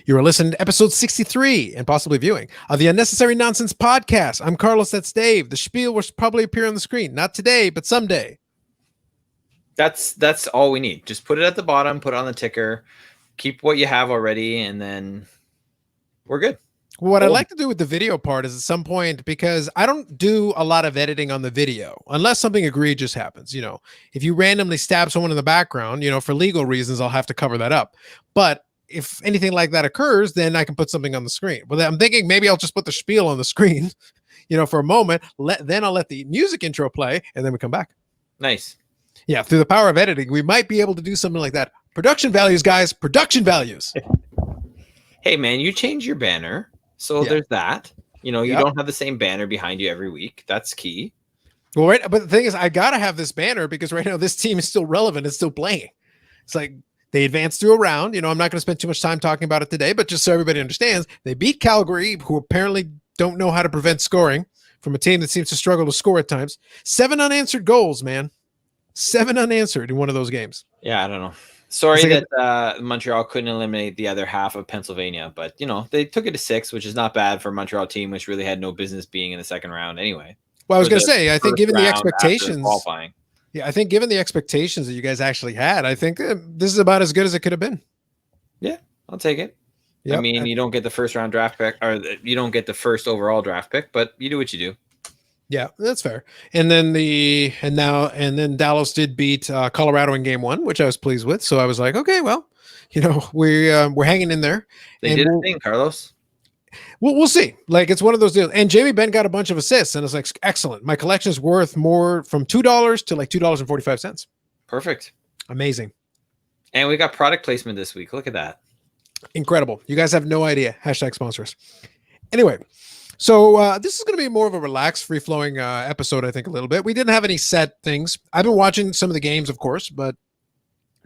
You are listening to episode 63 and possibly viewing of the Unnecessary Nonsense podcast. I'm Carlos, that's Dave. The spiel will probably appear on the screen. Not today, but someday. That's all we need. Just put it at the bottom, put it on the ticker, keep what you have already, and then we're good. What I'd like to do with the video part is at some point, because I don't do a lot of editing on the video unless something egregious happens. You know, if you randomly stab someone in the background, you know, for legal reasons, I'll have to cover that up. But if anything like that occurs, then I can put something on the screen. But I'm thinking maybe I'll just put the spiel on the screen, you know, for a moment. Then I'll let the music intro play and then we come back. Nice. Yeah, through the power of editing, we might be able to do something like that. Production values, guys. Production values. Hey, man, you change your banner. So there's that. You know, you don't have the same banner behind you every week. That's key. Well, right. But the thing is, I got to have this banner because right now this team is still relevant. It's still playing. It's like they advanced through a round. You know, I'm not going to spend too much time talking about it today, but just so everybody understands, they beat Calgary, who apparently don't know how to prevent scoring from a team that seems to struggle to score at times. 7 unanswered goals, man. 7 unanswered in one of those games. Yeah, I don't know. Sorry that Montreal couldn't eliminate the other half of Pennsylvania, but, you know, they took it to 6, which is not bad for a Montreal team, which really had no business being in the second round anyway. Well, I was going to say, I think given the expectations, qualifying. Yeah, I think given the expectations that you guys actually had, I think this is about as good as it could have been. Yeah, I'll take it. Yep. I mean, you don't get the first round draft pick, or you don't get the first overall draft pick, but you do what you do. Yeah, that's fair. And then Dallas did beat Colorado in game 1, which I was pleased with. So I was like, okay, well, you know, we're hanging in there. They did a thing, Carlos. We'll see. Like, it's one of those deals. And Jamie Benn got a bunch of assists, and it's like, excellent. My collection is worth more from $2 to like $2.45. Perfect. Amazing. And we got product placement this week. Look at that. Incredible. You guys have no idea. Hashtag sponsors. Anyway. So this is going to be more of a relaxed, free-flowing episode, I think, a little bit. We didn't have any set things. I've been watching some of the games, of course, but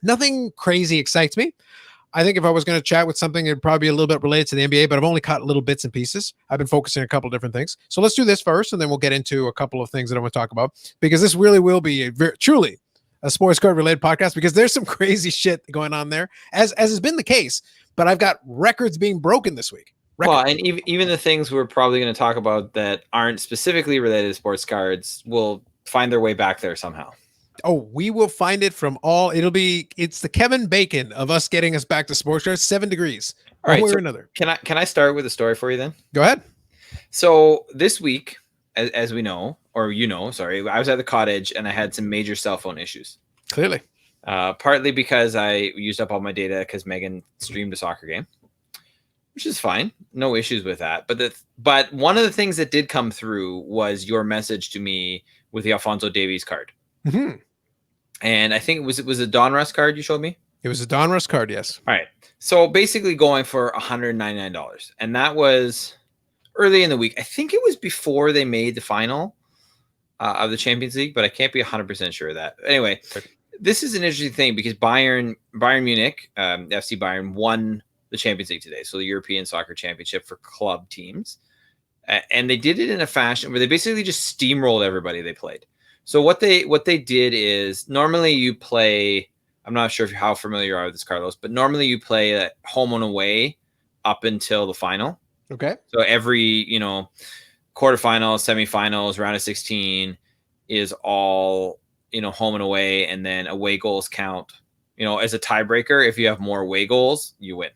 nothing crazy excites me. I think if I was going to chat with something, it'd probably be a little bit related to the NBA, but I've only caught little bits and pieces. I've been focusing on a couple of different things. So let's do this first, and then we'll get into a couple of things that I want to talk about, because this really will be truly a sports card-related podcast, because there's some crazy shit going on there, as has been the case, but I've got records being broken this week. Well, and even the things we're probably going to talk about that aren't specifically related to sports cards will find their way back there somehow. Oh, we will find it from all. It's the Kevin Bacon of us getting us back to sports cards. 7 degrees. All right. One way so or another. Can I start with a story for you then? Go ahead. So this week, as we know, or sorry, I was at the cottage and I had some major cell phone issues. Clearly. Partly because I used up all my data because Megan streamed a soccer game, which is fine. No issues with that. But one of the things that did come through was your message to me with the Alphonso Davies card. Mm-hmm. And I think it was a Donruss card you showed me? It was a Donruss card, yes. All right. So basically going for $199. And that was early in the week. I think it was before they made the final of the Champions League, but I can't be 100% sure of that. Anyway, this is an interesting thing because Bayern Munich, FC Bayern, won the Champions League today, so the European Soccer Championship for club teams. And they did it in a fashion where they basically just steamrolled everybody they played. So what they did is, normally you play, I'm not sure how familiar you are with this, Carlos, but normally you play home and away up until the final. Okay. So every, quarterfinals, semifinals, round of 16 is all, home and away, and then away goals count, as a tiebreaker. If you have more away goals, you win.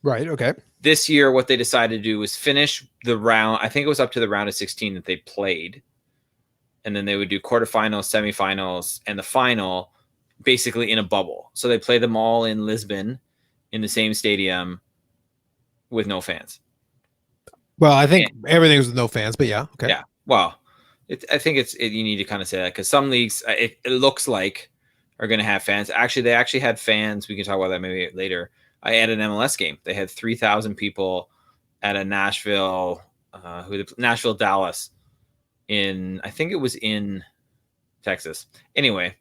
Right. Okay. This year, what they decided to do was finish the round. I think it was up to the round of 16 that they played. And then they would do quarterfinals, semifinals, and the final basically in a bubble. So they play them all in Lisbon in the same stadium with no fans. Well, I think everything was with no fans, but yeah. Okay. Yeah. Well, I think you need to kind of say that because some leagues, it looks like, are going to have fans. Actually, they actually had fans. We can talk about that maybe later. I had an MLS game. They had 3,000 people at a Nashville Dallas I think it was in Texas. Anyway,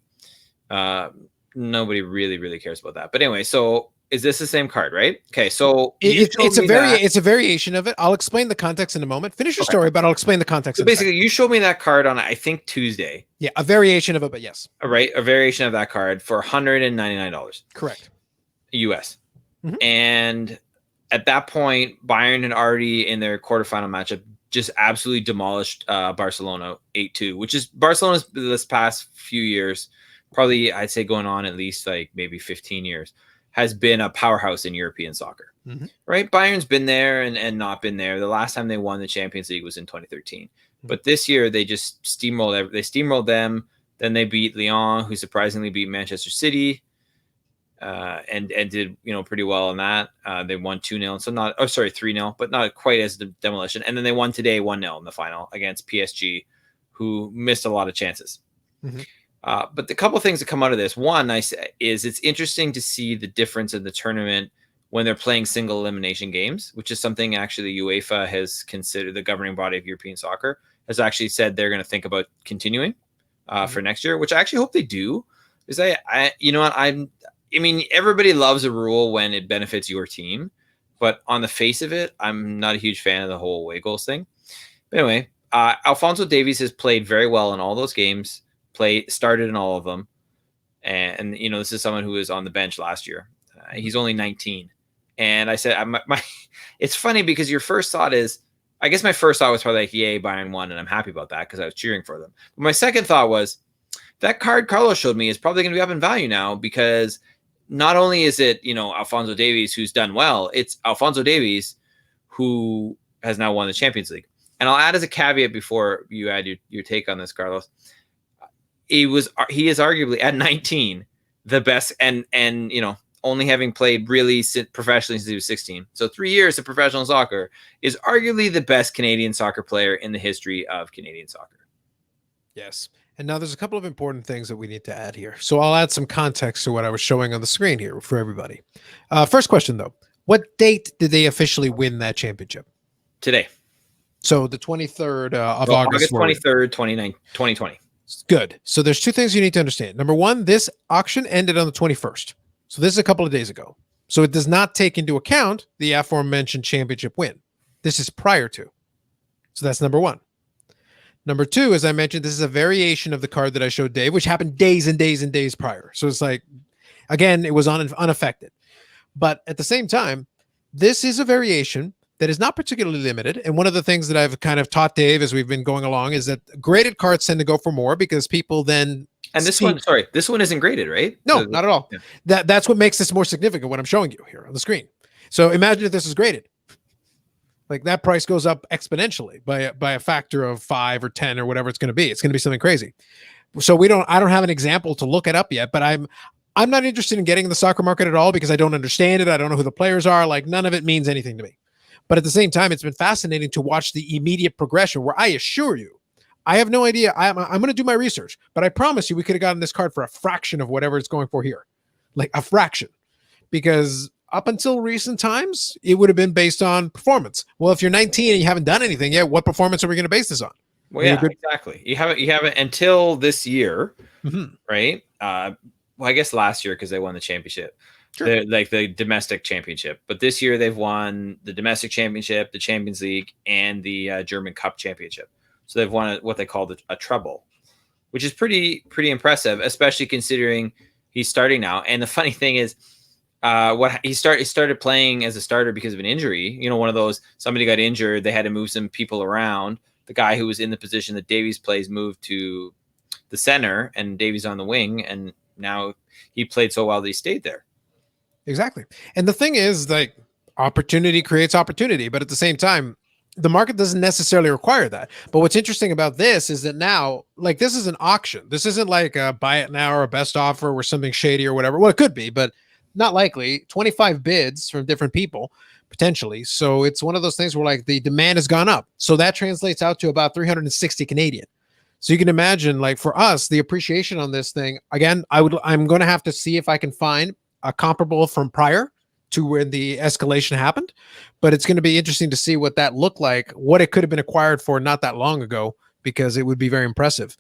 nobody really cares about that. But anyway, so is this the same card, right? Okay, so it's a variation of it. I'll explain the context in a moment. Finish your story, but I'll explain the context. So basically, you showed me that card on, I think, Tuesday. Yeah, a variation of it, but yes. All right, a variation of that card for $199. Correct. US. Mm-hmm. And at that point, Bayern had already in their quarterfinal matchup just absolutely demolished Barcelona 8-2, which is Barcelona's this past few years, probably I'd say going on at least like maybe 15 years, has been a powerhouse in European soccer. Right? Bayern's been there and not been there. The last time they won the Champions League was in 2013. But this year they just steamrolled them. Then they beat Lyon, who surprisingly beat Manchester City. And did pretty well in that. They won 2-0, so 3-0, but not quite as the demolition. And then they won today 1-0 in the final against PSG, who missed a lot of chances. But the couple of things that come out of this, one, is it's interesting to see the difference in the tournament when they're playing single elimination games, which is something actually UEFA has considered. The governing body of European soccer has actually said they're going to think about continuing for next year, which I actually hope they do. Because I mean, everybody loves a rule when it benefits your team, but on the face of it, I'm not a huge fan of the whole away goals thing. But anyway, Alphonso Davies has played very well in all those games, started in all of them. And this is someone who was on the bench last year. He's only 19. And I said, it's funny because your first thought is, I guess my first thought was probably like, yay, Bayern won, and I'm happy about that because I was cheering for them. But my second thought was, that card Carlos showed me is probably going to be up in value now because not only is it, Alphonso Davies who's done well, it's Alphonso Davies who has now won the Champions League. And I'll add as a caveat before you add your take on this, Carlos. He is arguably at 19 the best, and only having played really professionally since he was 16. So 3 years of professional soccer is arguably the best Canadian soccer player in the history of Canadian soccer. Yes. And now there's a couple of important things that we need to add here. So I'll add some context to what I was showing on the screen here for everybody. First question, though. What date did they officially win that championship? Today. So the 23rd of August. August 23rd, 2020. Good. So there's two things you need to understand. Number one, this auction ended on the 21st. So this is a couple of days ago. So it does not take into account the aforementioned championship win. This is prior to. So that's number one. Number two, as I mentioned, this is a variation of the card that I showed Dave, which happened days and days and days prior. So it's like, again, it was unaffected. But at the same time, this is a variation that is not particularly limited. And one of the things that I've kind of taught Dave as we've been going along is that graded cards tend to go for more because people then... And this one isn't graded, right? No, not at all. Yeah. That's what makes this more significant, what I'm showing you here on the screen. So imagine if this is graded. Like that price goes up exponentially by a factor of 5 or 10 or whatever it's going to be. It's going to be something crazy. So I don't have an example to look it up yet, but I'm not interested in getting in the soccer market at all because I don't understand it. I don't know who the players are. Like none of it means anything to me. But at the same time, it's been fascinating to watch the immediate progression where I assure you, I have no idea. I'm going to do my research, but I promise you we could have gotten this card for a fraction of whatever it's going for here. Like a fraction. Because up until recent times, it would have been based on performance. Well, if you're 19 and you haven't done anything yet, what performance are we going to base this on? Well, yeah, exactly. You haven't until this year, right? Well, I guess last year because they won the championship. Sure. Like the domestic championship. But this year they've won the domestic championship, the Champions League, and the German Cup championship. So they've won what they call a treble, which is pretty impressive, especially considering he's starting now. And the funny thing is, he started playing as a starter because of an injury. One of those, somebody got injured, they had to move some people around. The guy who was in the position that Davies plays moved to the center, and Davies on the wing, and now he played so well that he stayed there. Exactly. And the thing is, like, opportunity creates opportunity, but at the same time, the market doesn't necessarily require that. But what's interesting about this is that now, like, this is an auction. This isn't like a buy it now or a best offer or something shady or whatever. Well, it could be, but not likely. 25 bids from different people, potentially. So it's one of those things where, like, the demand has gone up. So that translates out to about 360 Canadian. So you can imagine, like, for us, the appreciation on this thing, again, I'm going to have to see if I can find a comparable from prior to when the escalation happened, but it's going to be interesting to see what that looked like, what it could have been acquired for not that long ago, because it would be very impressive.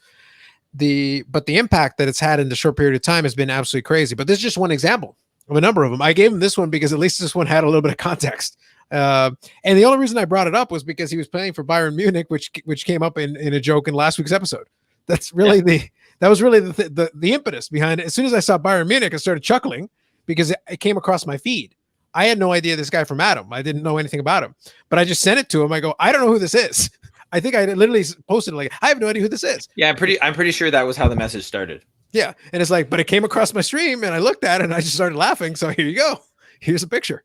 But the impact that it's had in the short period of time has been absolutely crazy. But this is just one example of a number of them. I gave him this one because at least this one had a little bit of context. And the only reason I brought it up was because he was playing for Bayern Munich, which came up in a joke in last week's episode. That's really that was really the impetus behind it. As soon as I saw Bayern Munich, I started chuckling because it came across my feed. I had no idea this guy from Adam. I didn't know anything about him, but I just sent it to him. I go, I don't know who this is. I think I literally posted like, I have no idea who this is. Yeah, I'm pretty sure that was how the message started. Yeah. And it's like, but it came across my stream and I looked at it and I just started laughing. So here you go. Here's a picture.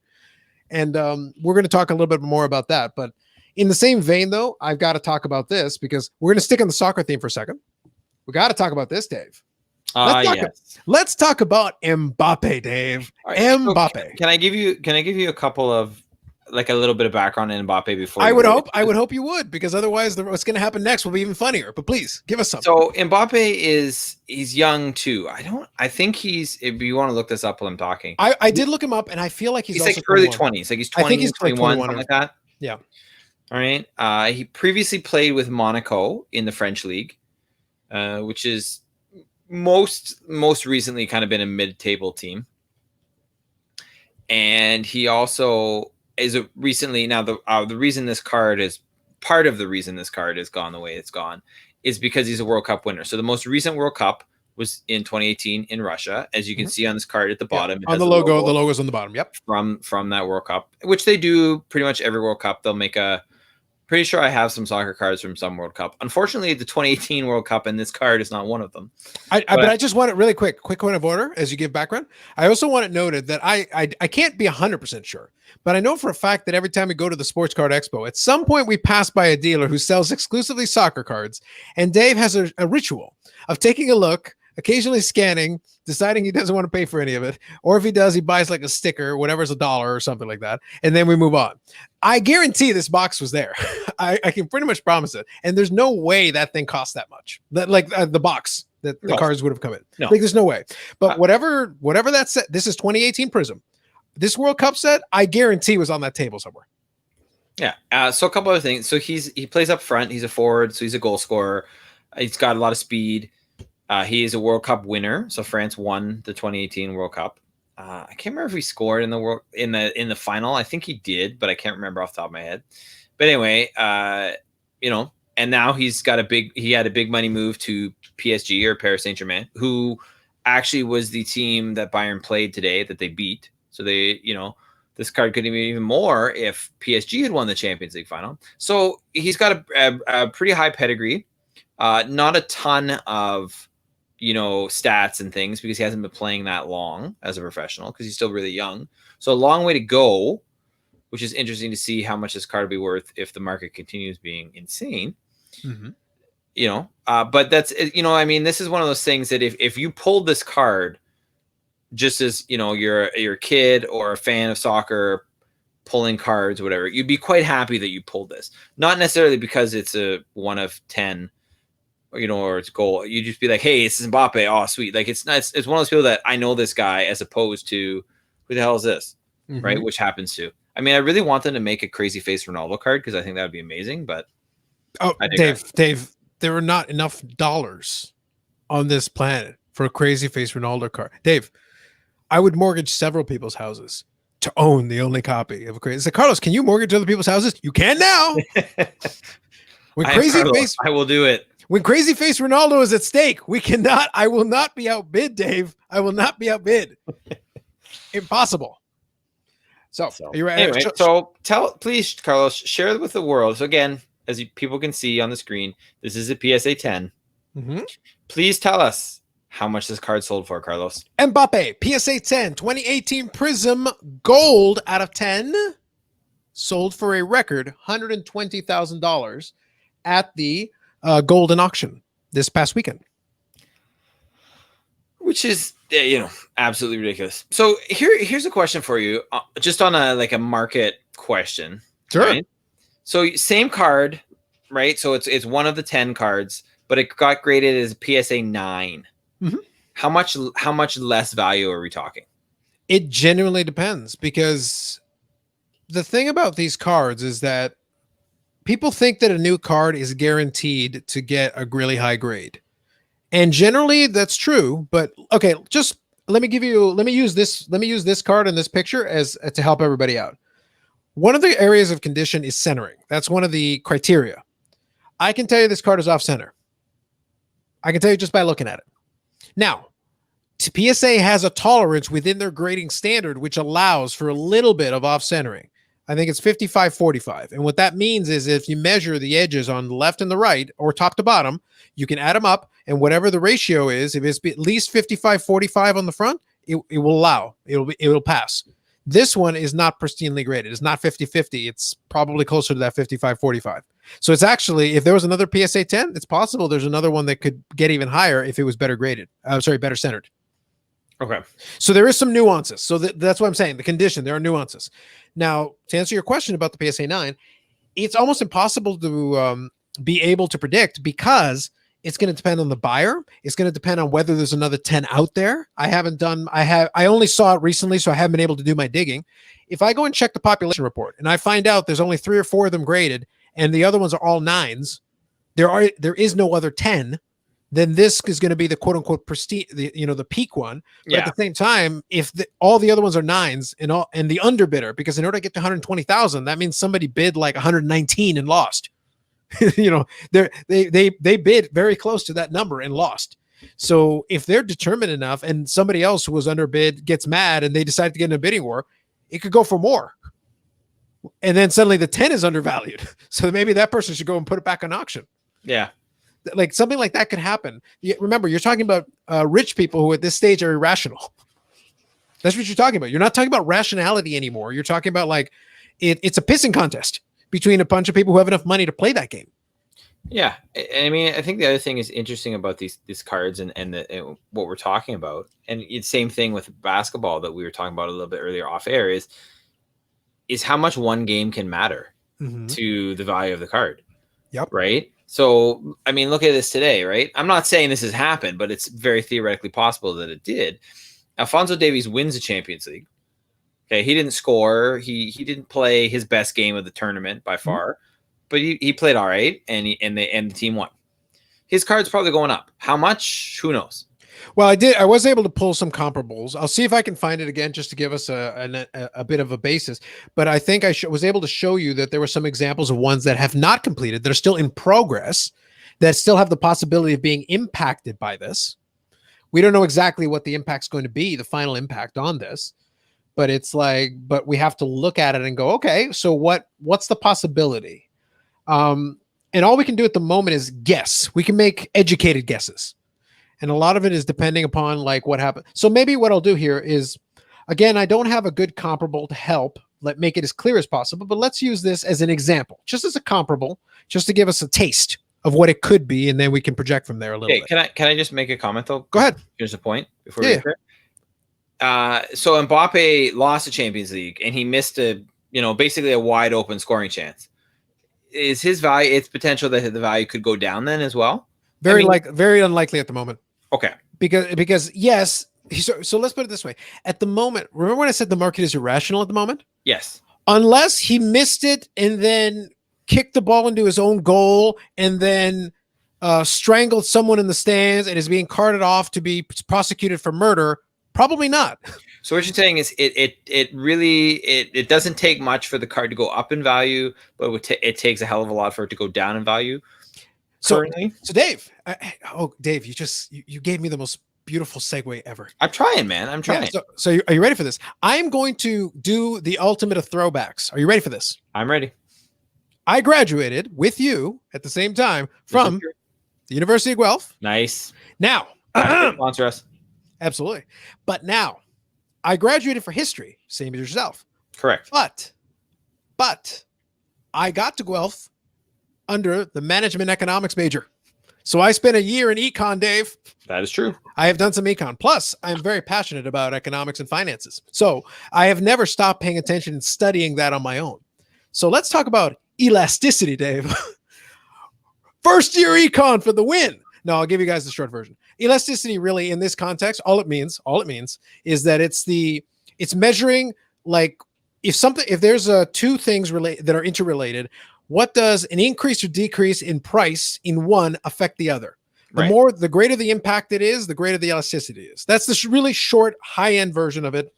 And we're going to talk a little bit more about that. But in the same vein, though, I've got to talk about this because we're going to stick on the soccer theme for a second. We got to talk about this, Dave. Let's talk about Mbappe, Dave. Right, Mbappe. So can I give you a couple of like a little bit of background on Mbappe before? I would hope you would, because otherwise what's going to happen next will be even funnier. But please give us something. So Mbappe he's young too. I think he's, if you want to look this up while I'm talking. I did look him up and I feel like he's also like early 20s. Like he's 20, I think he's 21, something like that. Yeah. All right. He previously played with Monaco in the French league, which is most recently kind of been a mid-table team. And he also is recently, now the reason this card is part of the reason this card has gone the way it's gone is because he's a World Cup winner. So the most recent World Cup was in 2018 in Russia, as you can see on this card at the bottom. On the logo, the logo's on the bottom. Yep. From that World Cup, which they do pretty much every World Cup. They'll make a, pretty sure I have some soccer cards from some World Cup. Unfortunately, the 2018 World Cup and this card is not one of them. But I just want it really quick point of order as you give background. I also want it noted that I can't be 100% sure, but I know for a fact that every time we go to the Sports Card Expo, at some point we pass by a dealer who sells exclusively soccer cards, and Dave has a ritual of taking a look, occasionally scanning, deciding he doesn't want to pay for any of it, or if he does, he buys like a sticker, whatever's $1 or something like that, and then we move on. I guarantee this box was there. I can pretty much promise it, and there's no way that thing cost that much. That the box that the cards would have come in. No. Like there's no way. But whatever that set, this is 2018 Prism. This World Cup set, I guarantee was on that table somewhere. Yeah. So a couple other things. So he plays up front. He's a forward, so he's a goal scorer. He's got a lot of speed. He is a World Cup winner. So France won the 2018 World Cup. I can't remember if he scored in the final. I think he did, but I can't remember off the top of my head. But anyway, and now he had a big money move to PSG or Paris Saint-Germain, who actually was the team that Bayern played today that they beat. So they, this card could have been even more if PSG had won the Champions League final. So he's got a pretty high pedigree, not a ton of stats and things because he hasn't been playing that long as a professional because he's still really young. So a long way to go, which is interesting to see how much this card will be worth if the market continues being insane. Mm-hmm. But that's, this is one of those things that if you pulled this card just as, you're a kid or a fan of soccer pulling cards or whatever, you'd be quite happy that you pulled this. Not necessarily because it's a 1 of 10, or it's goal. You just be like, hey, this is Mbappe. Oh, sweet. Like it's one of those people that I know this guy as opposed to who the hell is this? Mm-hmm. Right. Which happens to, I really want them to make a crazy face Ronaldo card because I think that would be amazing. But Dave, there are not enough dollars on this planet for a crazy face Ronaldo card. Dave, I would mortgage several people's houses to own the only copy of a crazy. So Carlos, can you mortgage other people's houses? You can now. When I will do it. When crazy face Ronaldo is at stake, I will not be outbid, Dave. I will not be outbid. Impossible. So are you ready? Anyway, please, Carlos, share with the world. So again, as people can see on the screen, this is a PSA 10. Mm-hmm. Please tell us how much this card sold for, Carlos. Mbappe, PSA 10, 2018 Prism Gold out of 10. Sold for a record $120,000 at the golden auction this past weekend, which is absolutely ridiculous. So here's a question for you, just on a market question. Sure. Right? So same card, right? So it's one of the 10 cards, but it got graded as a PSA 9. Mm-hmm. How much less value are we talking? It genuinely depends, because the thing about these cards is that people think that a new card is guaranteed to get a really high grade. And generally that's true, but okay, just let me use this card in this picture as to help everybody out. One of the areas of condition is centering. That's one of the criteria. I can tell you this card is off center. I can tell you just by looking at it. Now, PSA has a tolerance within their grading standard, which allows for a little bit of off centering. I think it's 55-45. And what that means is if you measure the edges on the left and the right, or top to bottom, you can add them up. And whatever the ratio is, if it's at least 55-45 on the front, it will allow. It will pass. This one is not pristinely graded. It's not 50-50. It's probably closer to that 55-45. So it's actually, if there was another PSA 10, it's possible there's another one that could get even higher if it was better graded. Better centered. Okay. So there is some nuances. So that's what I'm saying. The condition, there are nuances. Now, to answer your question about the PSA 9, it's almost impossible to be able to predict because it's going to depend on the buyer. It's going to depend on whether there's another 10 out there. I only saw it recently, so I haven't been able to do my digging. If I go and check the population report and I find out there's only 3 or 4 of them graded and the other ones are all 9s, there is no other 10, then this is going to be the quote unquote prestige, the peak one. But at the same time, if all the other ones are 9s and the underbidder, because in order to get to 120,000, that means somebody bid like 119 and lost. They bid very close to that number and lost. So if they're determined enough and somebody else who was underbid gets mad and they decide to get in a bidding war, it could go for more. And then suddenly the 10 is undervalued. So maybe that person should go and put it back on auction. Yeah. Like something like that could happen. Remember, you're talking about rich people who at this stage are irrational. That's what you're talking about. You're not talking about rationality anymore. You're talking about like it's a pissing contest between a bunch of people who have enough money to play that game. Yeah. I mean, I think the other thing is interesting about these cards and what we're talking about. And it's same thing with basketball that we were talking about a little bit earlier off air is how much one game can matter to the value of the card. Yep. Right. So, I mean, look at this today, right? I'm not saying this has happened, but it's very theoretically possible that it did. Alphonso Davies wins the Champions League. Okay, he didn't score. He didn't play his best game of the tournament by far, but he played all right, and the team won. His card's probably going up. How much? Who knows? Well, I was able to pull some comparables. I'll see if I can find it again just to give us a bit of a basis. But I think I was able to show you that there were some examples of ones that have not completed, that are still in progress, that still have the possibility of being impacted by this. We don't know exactly what the impact's going to be, the final impact on this. But it's like, but we have to look at it and go, okay, so what's the possibility? And all we can do at the moment is guess. We can make educated guesses. And a lot of it is depending upon like what happened. So maybe what I'll do here is, again, I don't have a good comparable to help make it as clear as possible, but let's use this as an example, just as a comparable, just to give us a taste of what it could be. And then we can project from there a little bit. Can I just make a comment though? Go ahead. Here's a point before we get there. So Mbappe lost the Champions League and he missed basically a wide open scoring chance. Is his value, it's potential that the value could go down then as well? Very unlikely at the moment. Okay. Because yes, so let's put it this way. At the moment, remember when I said the market is irrational at the moment? Yes. Unless he missed it and then kicked the ball into his own goal and then strangled someone in the stands and is being carted off to be prosecuted for murder, probably not. So what you're saying is it doesn't take much for the card to go up in value, but it takes a hell of a lot for it to go down in value. So Dave, Dave, you gave me the most beautiful segue ever. I'm trying, man. I'm trying. Yeah, so are you ready for this? I'm going to do the ultimate of throwbacks. Are you ready for this? I'm ready. I graduated with you at the same time from the University of Guelph. Nice. Now, sponsor us. Absolutely. But now, I graduated for history, same as yourself. Correct. But I got to Guelph under the management economics major. So I spent a year in econ, Dave. That is true. I have done some econ. Plus, I'm very passionate about economics and finances. So I have never stopped paying attention and studying that on my own. So let's talk about elasticity, Dave. First year econ for the win. No, I'll give you guys the short version. Elasticity really in this context, all it means is that it's measuring like if there's two things that are interrelated, what does an increase or decrease in price in one affect the other? The greater the impact it is, the greater the elasticity is. That's the really short, high-end version of it.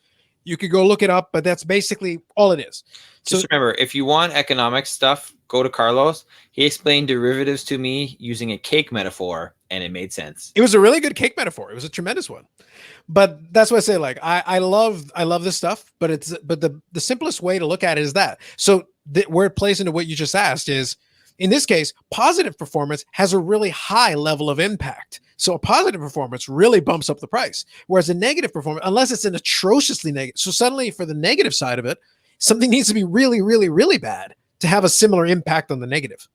You could go look it up, but that's basically all it is. So Just remember, if you want economic stuff, go to Carlos. He explained derivatives to me using a cake metaphor, and it made sense. it was a really good cake metaphor. It was a tremendous one. But that's what I say. Like I love this stuff, but the simplest way to look at it is that. So where it plays into what you just asked is, in this case, positive performance has a really high level of impact. So a positive performance really bumps up the price, whereas a negative performance, unless it's an atrociously negative, so suddenly for the negative side of it, something needs to be really, really, really bad to have a similar impact on the negative.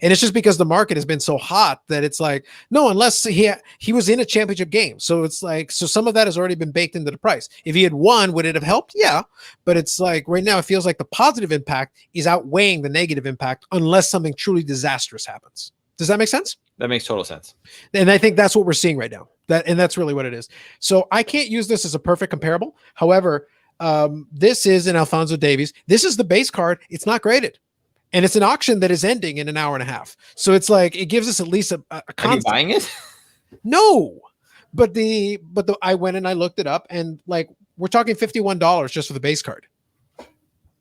And it's just because the market has been so hot that it's like, no, unless he was in a championship game. So it's like, so some of that has already been baked into the price. If he had won, would it have helped? Yeah. But it's like right now it feels like the positive impact is outweighing the negative impact unless something truly disastrous happens. Does that make sense? That makes total sense. And I think that's what we're seeing right now. That's really what it is. So I can't use this as a perfect comparable. However, this is an Alphonso Davies. This is the base card. It's not graded. And it's an auction that is ending in an hour and a half. So it's like, it gives us at least a Are you buying it? No, but I went and I looked it up, and like, we're talking $51 just for the base card,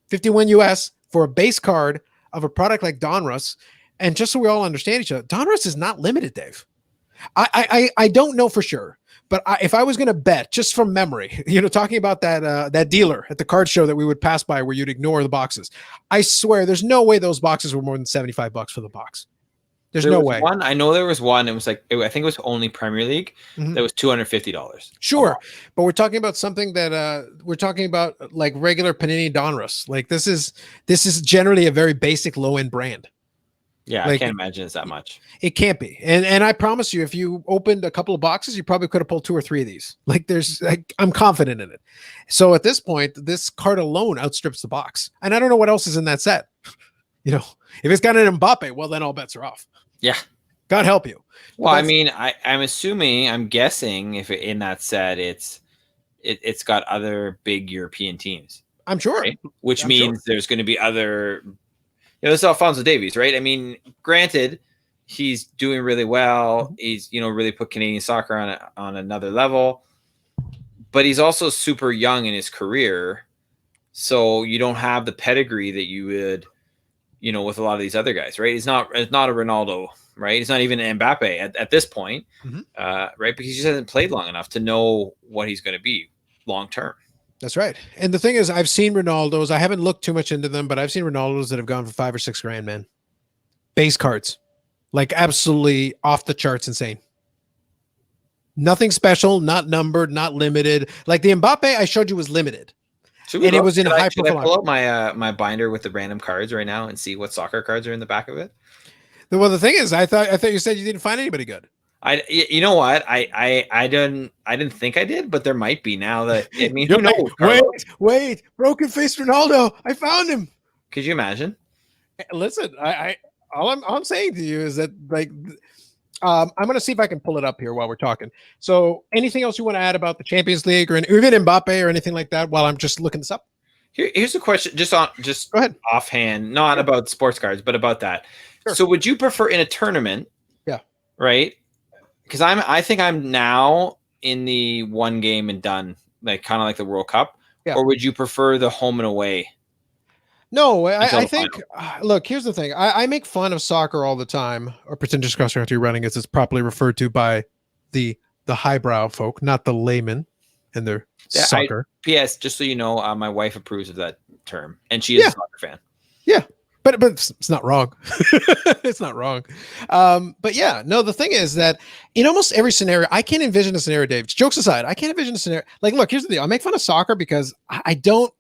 51 US for a base card of a product like Donruss. And just so we all understand each other, Donruss is not limited, Dave. I don't know for sure, but if I was going to bet just from memory, talking about that dealer at the card show that we would pass by where you'd ignore the boxes, I swear there's no way those boxes were more than $75 for the box. There's no way. One, I know there was one. It was like, I think it was only Premier League. That was $250. Sure, but we're talking about something that we're talking about like regular Panini Donruss. Like this is generally a very basic low end brand. Yeah, like, I can't imagine it's that much. It can't be. And I promise you, if you opened a couple of boxes, you probably could have pulled 2 or 3 of these. Like I'm confident in it. So at this point, this card alone outstrips the box. And I don't know what else is in that set. If it's got an Mbappe, well, then all bets are off. Yeah. God help you. Well, I mean, I'm guessing if in that set, it's got other big European teams. I'm sure. Right? Which means there's going to be other... this is Alphonso Davies, right? I mean, granted, he's doing really well. He's, really put Canadian soccer on another level, but he's also super young in his career. So you don't have the pedigree that you would, with a lot of these other guys, right? It's not a Ronaldo, right? It's not even an Mbappe at this point, right? Because he just hasn't played long enough to know what he's going to be long term. That's right. And the thing is, I've seen Ronaldos. I haven't looked too much into them, but I've seen Ronaldos that have gone for $5 or $6 grand, man. Base cards. Like absolutely off the charts insane. Nothing special, not numbered, not limited. Like the Mbappe I showed you was limited. And it was in high profile. Should I pull up my binder with the random cards right now and see what soccer cards are in the back of it? Well, the thing is, I thought you said you didn't find anybody good. You know what? I didn't think I did, but there might be now that, I mean, who knows? Wait, broken face Ronaldo. I found him. Could you imagine? Listen, all I'm saying to you is that like, I'm going to see if I can pull it up here while we're talking. So anything else you want to add about the Champions League or even Mbappe or anything like that while I'm just looking this up? Here's a question, just go ahead. Offhand, not about sports cards, but about that. Sure. So would you prefer in a tournament? Yeah. Right. Because I think I'm now in the one game and done, like kind of like the World Cup. Yeah. Or would you prefer the home and away? No, I think, look, here's the thing. I make fun of soccer all the time, or pretend cross country running as it's properly referred to by the highbrow folk, not the layman and their soccer. P.S. Just so you know, my wife approves of that term, and she is a soccer fan. Yeah. But it's not wrong. It's not wrong. But yeah, no, the thing is that in almost every scenario, I can't envision a scenario, Dave. Jokes aside, I can't envision a scenario. Like, look, here's the deal. I make fun of soccer because I don't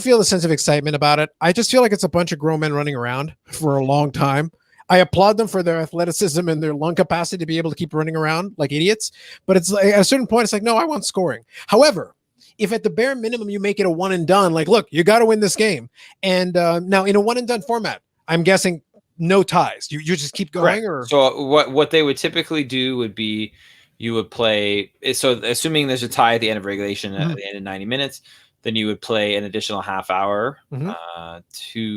feel a sense of excitement about it. I just feel like it's a bunch of grown men running around for a long time. I applaud them for their athleticism and their lung capacity to be able to keep running around like idiots. But it's like at a certain point, it's like, no, I want scoring. However, if at the bare minimum you make it a one and done, like, look, you got to win this game. And now in a one and done format, I'm guessing no ties. You just keep going. Or so what they would typically do would be you would play. So assuming there's a tie at the end of regulation at the end of 90 minutes, then you would play an additional half hour, 2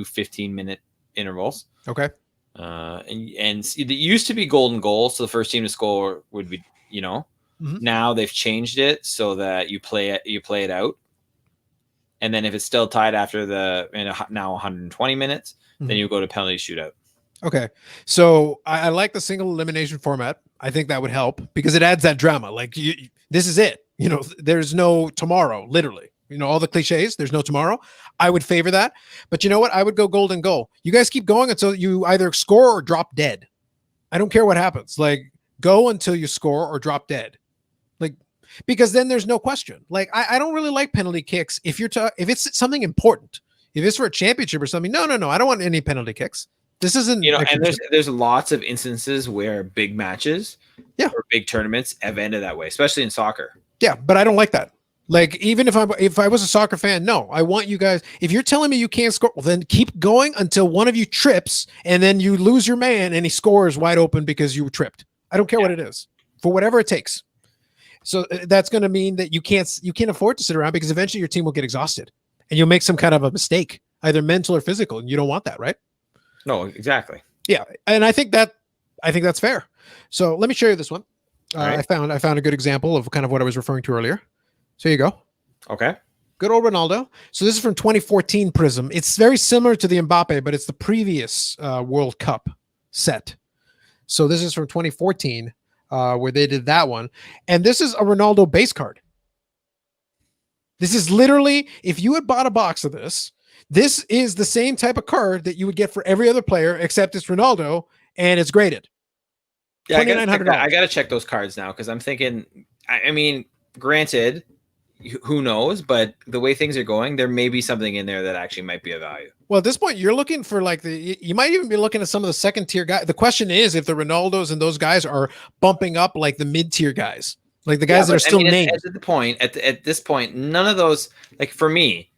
15-minute intervals. Okay. And it used to be golden goal. So the first team to score would be, Mhm. Now they've changed it so that you play it out, and then if it's still tied after now 120 minutes, then Mhm. you go to penalty shootout. Okay. So I like the single elimination format. I think that would help because it adds that drama. Like this is it. There's no tomorrow, literally. All the cliches, there's no tomorrow. I would favor that. But you know what? I would go golden goal. You guys keep going until you either score or drop dead. I don't care what happens. Like, go until you score or drop dead. Like, because then there's no question. Like, I don't really like penalty kicks if if it's something important. If it's for a championship or something, no. I don't want any penalty kicks. This isn't And there's lots of instances where big matches, yeah, or big tournaments have ended that way, especially in soccer. yeah, but I don't like that. Like, even if I was a soccer fan, no, I want you guys. If you're telling me you can't score, well, then keep going until one of you trips, and then you lose your man, and he scores wide open because you tripped. I don't care what it is, for whatever it takes. So that's going to mean that you can't afford to sit around because eventually your team will get exhausted, and you'll make some kind of a mistake, either mental or physical, and you don't want that, right? No, exactly. Yeah, and I think that's fair. So let me show you this one. Right. I found a good example of kind of what I was referring to earlier. So here you go. Okay. Good old Ronaldo. So this is from 2014 Prism. It's very similar to the Mbappe, but it's the previous World Cup set. So this is from 2014, where they did that one. And this is a Ronaldo base card. This is literally, if you had bought a box of this is the same type of card that you would get for every other player, except it's Ronaldo, and it's graded. Yeah, I gotta check those cards now because I'm thinking. I mean, granted, who knows? But the way things are going, there may be something in there that actually might be of value. Well, at this point, you're looking for you might even be looking at some of the second tier guys. The question is if the Ronaldos and those guys are bumping up like the mid tier guys, like the guys that are still named. At this point, none of those, like, for me,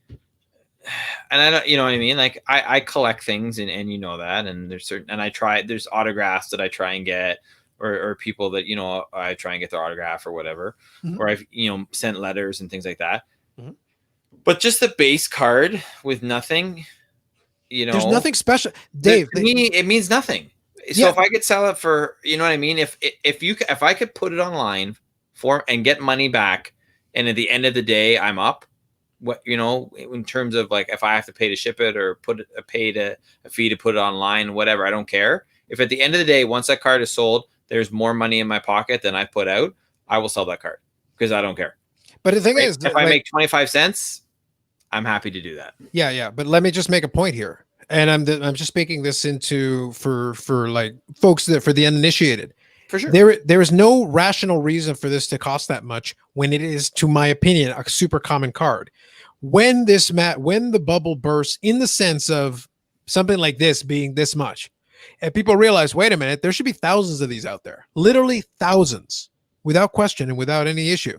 and I don't, you know what I mean? Like, I collect things, and you know that, and there's autographs that I try and get, or people that, I try and get their autograph or whatever, or I've, sent letters and things like that. Mm-hmm. But just the base card with nothing, there's nothing special, Dave. To me, it means nothing. So if I could sell it for, you know what I mean? If I could put it online and get money back, and at the end of the day, I'm up. What, in terms of, like, if I have to pay to ship it or a fee to put it online, whatever, I don't care. If at the end of the day, once that card is sold, there's more money in my pocket than I put out, I will sell that card because I don't care. But the thing is, if I make 25 cents, I'm happy to do that. Yeah. But let me just make a point here. And I'm just speaking this into for like folks for the uninitiated. For sure. There is no rational reason for this to cost that much when it is, to my opinion, a super common card. When the bubble bursts, in the sense of something like this being this much, and people realize, wait a minute, there should be thousands of these out there, literally thousands, without question and without any issue.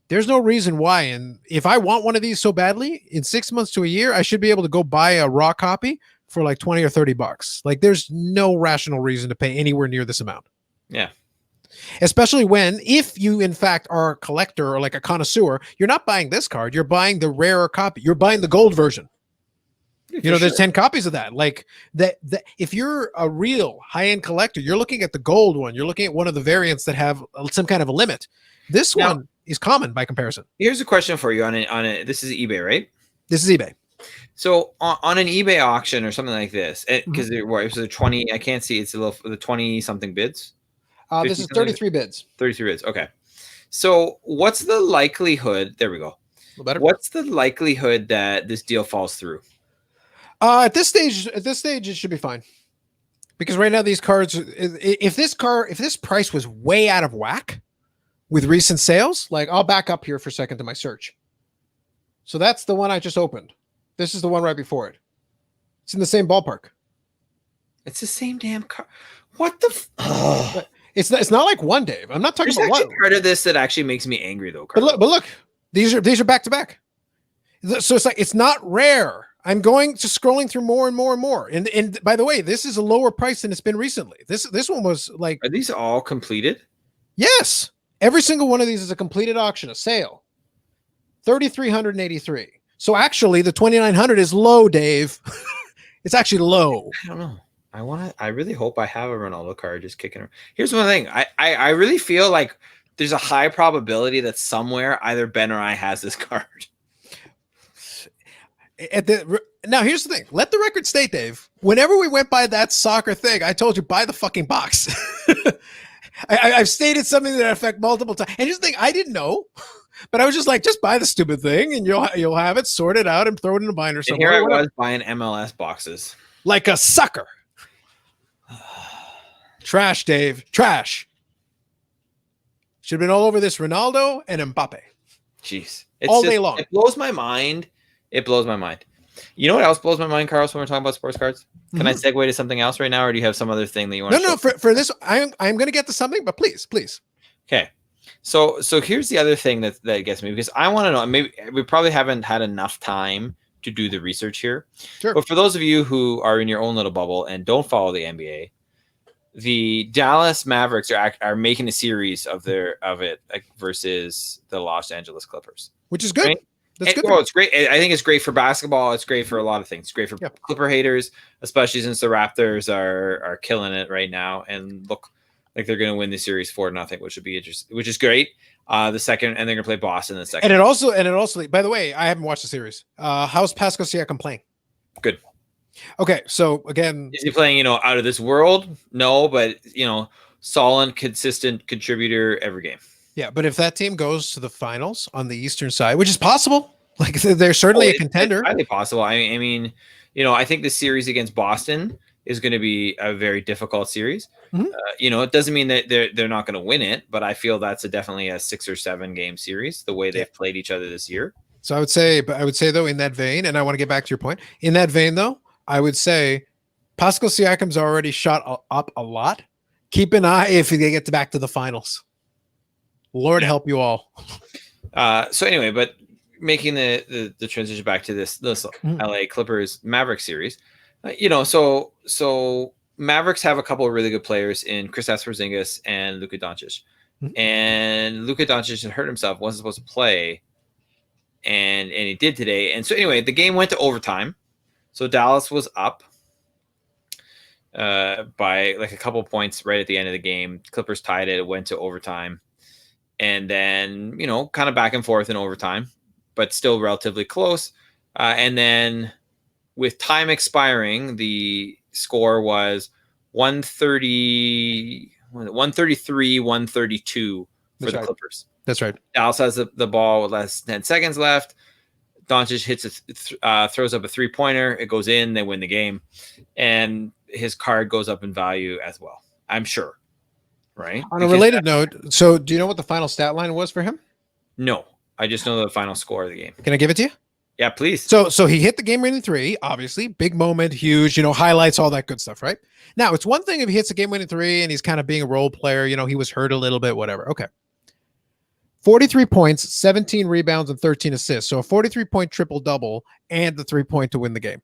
There's no reason why. And if I want one of these so badly, in 6 months to a year, I should be able to go buy a raw copy for like 20 or 30 bucks. Like, there's no rational reason to pay anywhere near this amount. Yeah. Especially if you, in fact, are a collector or like a connoisseur, you're not buying this card. You're buying the rarer copy. You're buying the gold version. There's 10 copies of that. Like that. If you're a real high-end collector, you're looking at the gold one. You're looking at one of the variants that have some kind of a limit. This one is common by comparison. Here's a question for you on it. This is eBay, right? This is eBay. So on an eBay auction or something like this, because it was a 20, I can't see, it's the 20 something bids. This is 33 bids. 33 bids. Okay. So what's the likelihood? There we go. What's the likelihood that this deal falls through? At this stage, it should be fine. Because right now these cards, if this price was way out of whack with recent sales, like, I'll back up here for a second to my search. So that's the one I just opened. This is the one right before it. It's in the same ballpark. It's the same damn card. What the? It's not like one, Dave. I'm not talking about one. Part of this that actually makes me angry, though. But look, these are back to back. So it's like, it's not rare. I'm going to scrolling through more and more and more. And by the way, this is a lower price than it's been recently. This one was like. Are these all completed? Yes, every single one of these is a completed auction, a sale. 3,383. So actually, the 2,900 is low, Dave. It's actually low. I don't know. I really hope I have a Ronaldo card just kicking around. Here's one thing. I really feel like there's a high probability that somewhere either Ben or I has this card. Now here's the thing. Let the record state, Dave. Whenever we went by that soccer thing, I told you buy the fucking box. I've stated something that affect multiple times. And here's the thing. I didn't know, but I was just like, just buy the stupid thing, and you'll have it sorted out and throw it in a binder somewhere. And here I was buying MLS boxes like a sucker. Trash, Dave. Trash. Should have been all over this Ronaldo and Mbappe. Jeez. All day long. It blows my mind. It blows my mind. You know what else blows my mind, Carlos, when we're talking about sports cards? Can I segue to something else right now, or do you have some other thing that you want to No, for this, I'm going to get to something, but please. Okay. So here's the other thing that gets me, because I want to know, maybe we probably haven't had enough time to do the research here. Sure. But for those of you who are in your own little bubble and don't follow the NBA, the Dallas Mavericks are making a series of it versus the Los Angeles Clippers, which is good. Right? That's good. Well, it's great. I think it's great for basketball. It's great for a lot of things. It's great for Clipper haters, especially since the Raptors are killing it right now and look like they're going to win the series 4-0, which would be interesting. Which is great. The second, and they're going to play Boston in the second. And it also. By the way, I haven't watched the series. How's Pascal Siakam playing? Good. Okay, so again, is he playing, out of this world? No, but solid, consistent contributor every game. Yeah, but if that team goes to the finals on the Eastern side, which is possible, like they're certainly a contender. It's highly possible. I mean, I think the series against Boston is going to be a very difficult series. Mm-hmm. It doesn't mean that they're not going to win it, but I feel that's definitely a 6 or 7 game series, the way they've played each other this year. So I would say though, in that vein, and I want to get back to your point, in that vein though, I would say Pascal Siakam's already shot up a lot. Keep an eye if they get back to the finals. Lord help you all. So anyway, but making the transition back to this LA Clippers Maverick series, so Mavericks have a couple of really good players in Kristaps Porzingis and Luka Doncic, and Luka Doncic had hurt himself, wasn't supposed to play, and he did today. And so anyway, the game went to overtime. So Dallas was up by like a couple points right at the end of the game. Clippers tied it. It went to overtime. And then, kind of back and forth in overtime, but still relatively close. And then with time expiring, the score was 133, 132 for the Clippers. That's right. Dallas has the ball with less than 10 seconds left. Doncic throws up a 3-pointer. It goes in. They win the game. And his card goes up in value as well, I'm sure. Right. On a related note, so do you know what the final stat line was for him? No, I just know the final score of the game. Can I give it to you? Yeah, please. So he hit the game-winning 3, obviously, big moment, huge, highlights, all that good stuff, right? Now, it's one thing if he hits a game-winning 3 and he's kind of being a role player, he was hurt a little bit, whatever. Okay. 43 points, 17 rebounds, and 13 assists. So a 43-point triple-double and the 3-point to win the game.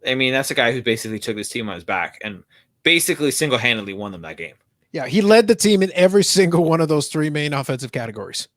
I mean, that's a guy who basically took this team on his back and basically single-handedly won them that game. Yeah, he led the team in every single one of those 3 main offensive categories.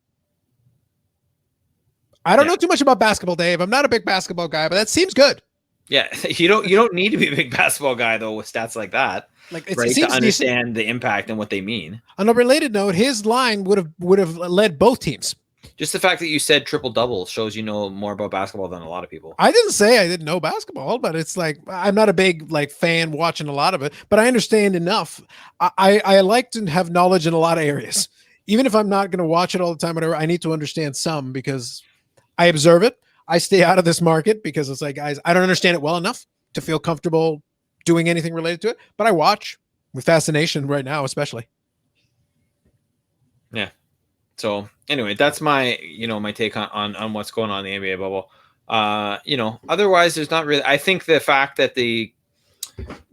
I don't know too much about basketball, Dave. I'm not a big basketball guy, but that seems good. Yeah, you don't need to be a big basketball guy though with stats like that. Like it seems to understand the impact and what they mean. On a related note, his line would have led both teams. Just the fact that you said triple-double shows you know more about basketball than a lot of people. I didn't say I didn't know basketball, but it's like I'm not a big fan watching a lot of it, but I understand enough. I like to have knowledge in a lot of areas. Even if I'm not going to watch it all the time, whatever, I need to understand some because I observe it. I stay out of this market because it's like, guys, I don't understand it well enough to feel comfortable doing anything related to it, but I watch with fascination right now, especially. Yeah. So anyway, that's my, my take on what's going on in the NBA bubble. Otherwise there's not really, I think the fact that the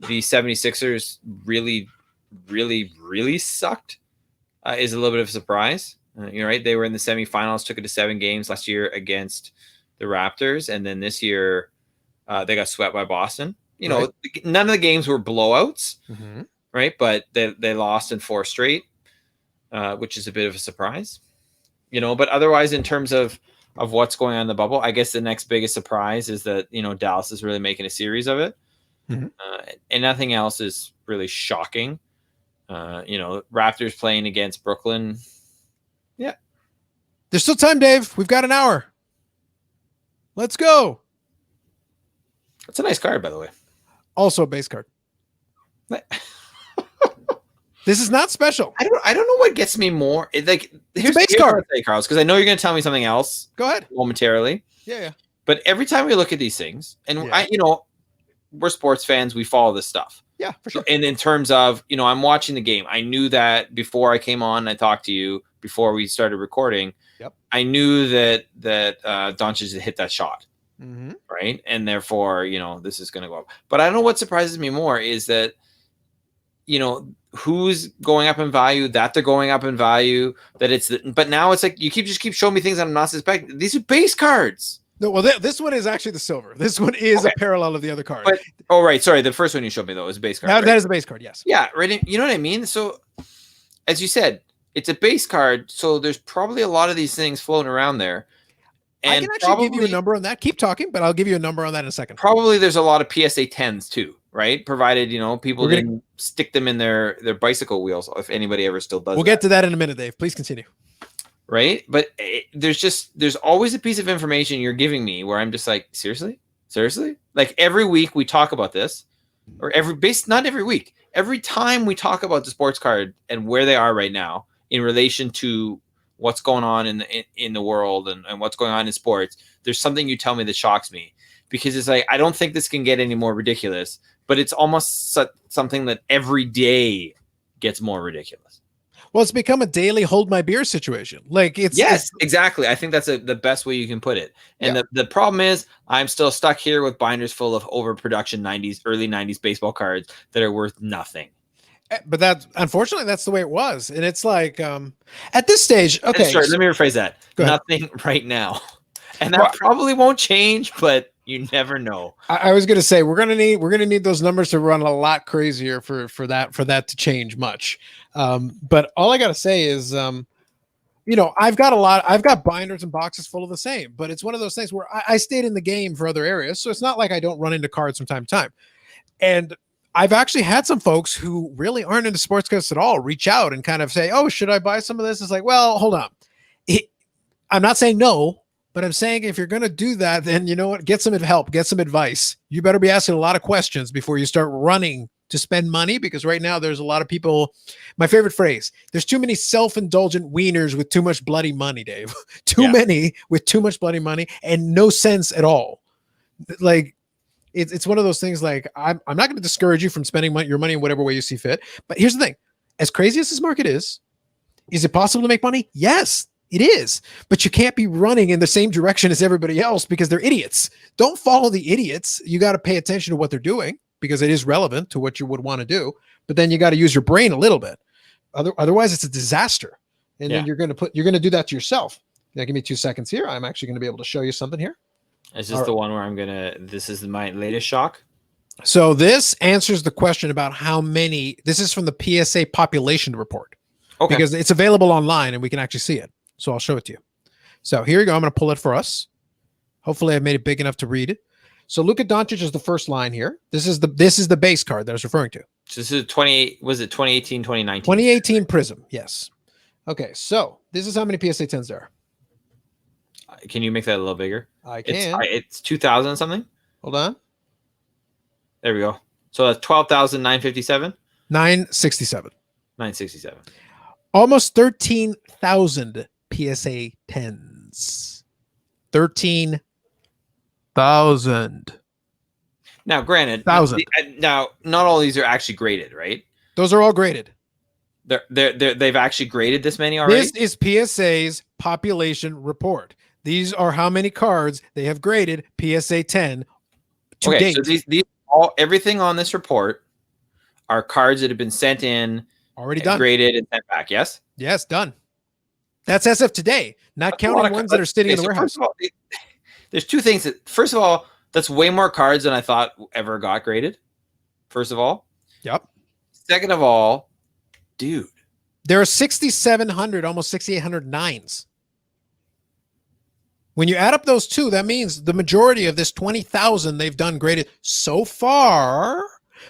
76ers really, really, really sucked is a little bit of a surprise. You're right. They were in the semifinals, took it to 7 games last year against the Raptors. And then this year they got swept by Boston. None of the games were blowouts, right? But they lost in 4 straight. Which is a bit of a surprise, but otherwise in terms of what's going on in the bubble, I guess the next biggest surprise is that, Dallas is really making a series of it. And nothing else is really shocking. Raptors playing against Brooklyn. Yeah. There's still time, Dave. We've got an hour. Let's go. That's a nice card, by the way. Also a base card. This is not special. I don't know what gets me more. Here's a base card, Carlos, because I know you're going to tell me something else. Go ahead. Momentarily. Yeah. But every time we look at these things, and we're sports fans, we follow this stuff. Yeah, for sure. And in terms of, I'm watching the game. I knew that before I came on, I talked to you before we started recording. Yep. I knew that Doncic had hit that shot. Mm-hmm. Right. And therefore, this is going to go up. But I don't know what surprises me more is that, who's going up in value, that they're going up in value, but now it's like you keep showing me things that I'm not suspecting. These are base cards. No, well, this one is actually the silver. This one is a parallel of the other card. But right, sorry, the first one you showed me though is a base card. That is a base card, yes. Yeah, right. You know what I mean? So, as you said, it's a base card, so there's probably a lot of these things floating around there. And I can actually give you a number on that. Keep talking, but I'll give you a number on that in a second. Probably there's a lot of PSA 10s too, right? Provided, people didn't stick them in their bicycle wheels, if anybody ever still does. We'll get to that in a minute, Dave. Please continue. Right? But there's always a piece of information you're giving me where I'm just like, seriously? Like every week we talk about this, or not every week. Every time we talk about the sports card and where they are right now in relation to what's going on in the world and what's going on in sports, there's something you tell me that shocks me, because it's like, I don't think this can get any more ridiculous, but it's almost something that every day gets more ridiculous. Well, it's become a daily hold my beer situation. Like it's exactly. I think that's the best way you can put it. And the problem is I'm still stuck here with binders full of overproduction early 90s baseball cards that are worth nothing. But unfortunately, that's the way it was. And it's like, at this stage, okay. Sorry, let me rephrase that. Nothing right now. And that probably won't change, but you never know. I was going to say, we're going to need those numbers to run a lot crazier for that to change much. But all I got to say is, I've got binders and boxes full of the same, but it's one of those things where I stayed in the game for other areas. So it's not like I don't run into cards from time to time. And I've actually had some folks who really aren't into sports cards at all reach out and kind of say, oh, should I buy some of this? It's like, well, hold on. I'm not saying no, but I'm saying if you're going to do that, then you know what? Get some help, get some advice. You better be asking a lot of questions before you start running to spend money, because right now there's a lot of people. My favorite phrase, there's too many self-indulgent wieners with too much bloody money, Dave. Too many with too much bloody money and no sense at all. Like, it's one of those things, like, I'm not going to discourage you from spending your money in whatever way you see fit. But here's the thing. As crazy as this market is it possible to make money? Yes, it is. But you can't be running in the same direction as everybody else because they're idiots. Don't follow the idiots. You got to pay attention to what they're doing because it is relevant to what you would want to do. But then you got to use your brain a little bit. Otherwise, it's a disaster. And then you're going to do that to yourself. Now, give me 2 seconds here. I'm actually going to be able to show you something here. Is this the one where this is my latest shock? So this answers the question about how many. This is from the PSA population report. Okay. Because it's available online and we can actually see it. So I'll show it to you. So here you go. I'm going to pull it for us. Hopefully I've made it big enough to read it. So Luka Doncic is the first line here. This is the base card that I was referring to. So this is 2018, 2019? 2018 Prism, yes. Okay, so this is how many PSA 10s there are. Can you make that a little bigger? I can. It's 2,000 something. Hold on. There we go. So that's 12,957? 967. 967. Almost 13,000 PSA 10s. 13,000. Now, granted, now not all these are actually graded, right? Those are all graded. They've actually graded this many already? This is PSA's population report. These are how many cards they have graded PSA 10 to date. So these everything on this report are cards that have been sent in, already done, graded, and sent back. Yes. Yes, done. That's as of today, not counting ones that are sitting in the warehouse. First of all, there's two things that. First of all, that's way more cards than I thought ever got graded. First of all. Yep. Second of all, dude, there are 6,700, almost 6,800 nines. When you add up those two, that means the majority of this 20,000 they've done graded so far.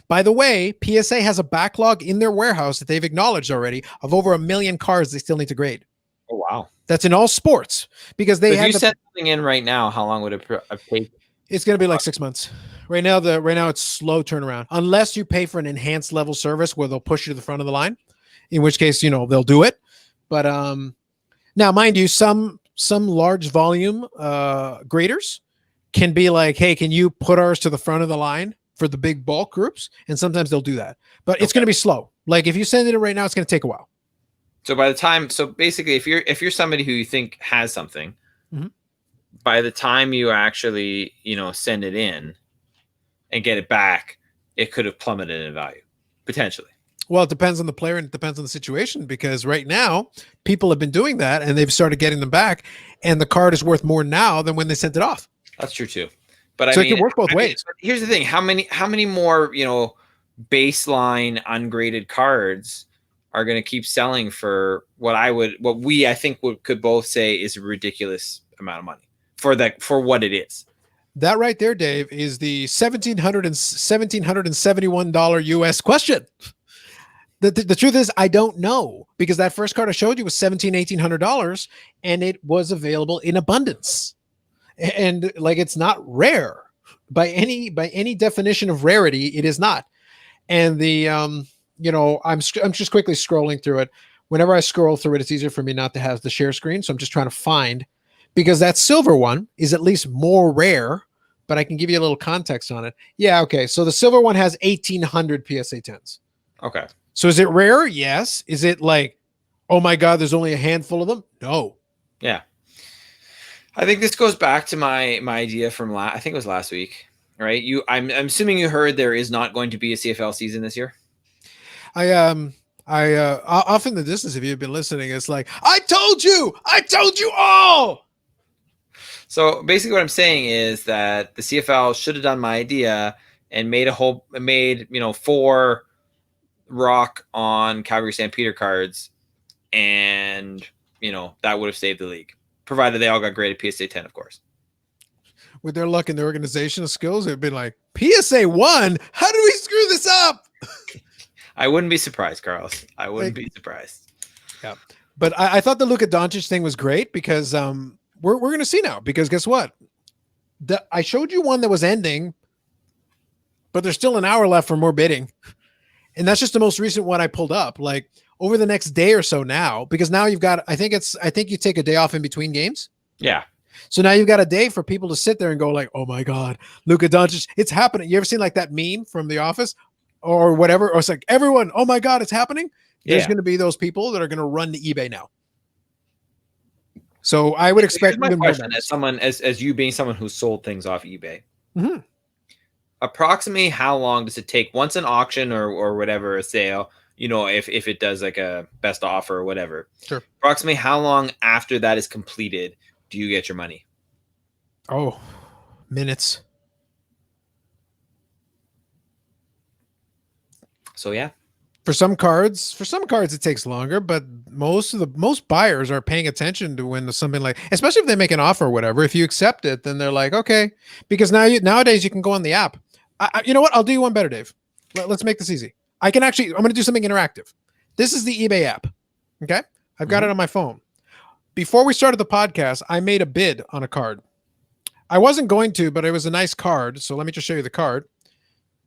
By the way, PSA has a backlog in their warehouse that they've acknowledged already of over 1 million cards they still need to grade. Oh wow. That's in all sports because So they if you had sent something in right now, how long would it take? it's going to be like 6 months. Right now, it's slow turnaround unless you pay for an enhanced level service where they'll push you to the front of the line, in which case, they'll do it. But now, mind you, some large volume graders can be like, hey, can you put ours to the front of the line for the big bulk groups? And sometimes they'll do that, but it's going to be slow. Like if you send it right now, it's going to take a while. So basically, if you're somebody who you think has something, Mhm. by the time you actually send it in and get it back, it could have plummeted in value potentially. Well, it depends on the player and it depends on the situation because right now people have been doing that and they've started getting them back, and the card is worth more now than when they sent it off. That's true too. But so it can work both ways. Here's the thing: how many more baseline ungraded cards are going to keep selling for what we I think could both say is a ridiculous amount of money for what it is. That right there, Dave, is the $1,771 US question. The truth is, I don't know because that first card I showed you was $1,800 and it was available in abundance. And like it's not rare by any definition of rarity, it is not. And the I'm just quickly scrolling through it. Whenever I scroll through it, it's easier for me not to have the share screen. So I'm just trying to find, because that silver one is at least more rare, but I can give you a little context on it. Yeah, okay. So the silver one has 1,800 PSA 10s. Okay. So is it rare? Yes. Is it like, oh my God, there's only a handful of them? No. Yeah. I think this goes back to my idea from I think it was last week, right? I'm assuming you heard there is not going to be a CFL season this year. I off in the distance, if you've been listening, it's like, I told you all. So basically what I'm saying is that the CFL should have done my idea and made 4 Rock on Calgary Stampeder cards, and that would have saved the league, provided they all got graded PSA 10, of course. With their luck and their organizational skills, it'd been like, PSA 1? How do we screw this up? I wouldn't be surprised, Carlos. I wouldn't be surprised. Yeah. But I thought the Luka Doncic thing was great because we're going to see now, because guess what? I showed you one that was ending, but there's still an hour left for more bidding. And that's just the most recent one I pulled up, like over the next day or so now, because now you've got, I think you take a day off in between games. Yeah. So now you've got a day for people to sit there and go like, oh my God, Luka Doncic, it's happening. You ever seen like that meme from The Office or whatever? Or it's like, everyone, oh my God, it's happening. There's going to be those people that are going to run to eBay now. So I would expect my question as you being someone who sold things off eBay. Mm-hmm. Approximately how long does it take once an auction or whatever, a sale, if it does like a best offer or whatever, sure, approximately how long after that is completed do you get your money? Oh, minutes. So yeah, for some cards it takes longer, but most buyers are paying attention to when there's something like, especially if they make an offer or whatever, if you accept it, then they're like, okay, because nowadays you can go on the app. You know what? I'll do you one better, Dave. Let's make this easy. I'm going to do something interactive. This is the eBay app. Okay. I've got it on my phone. Before we started the podcast, I made a bid on a card. I wasn't going to, but it was a nice card. So let me just show you the card.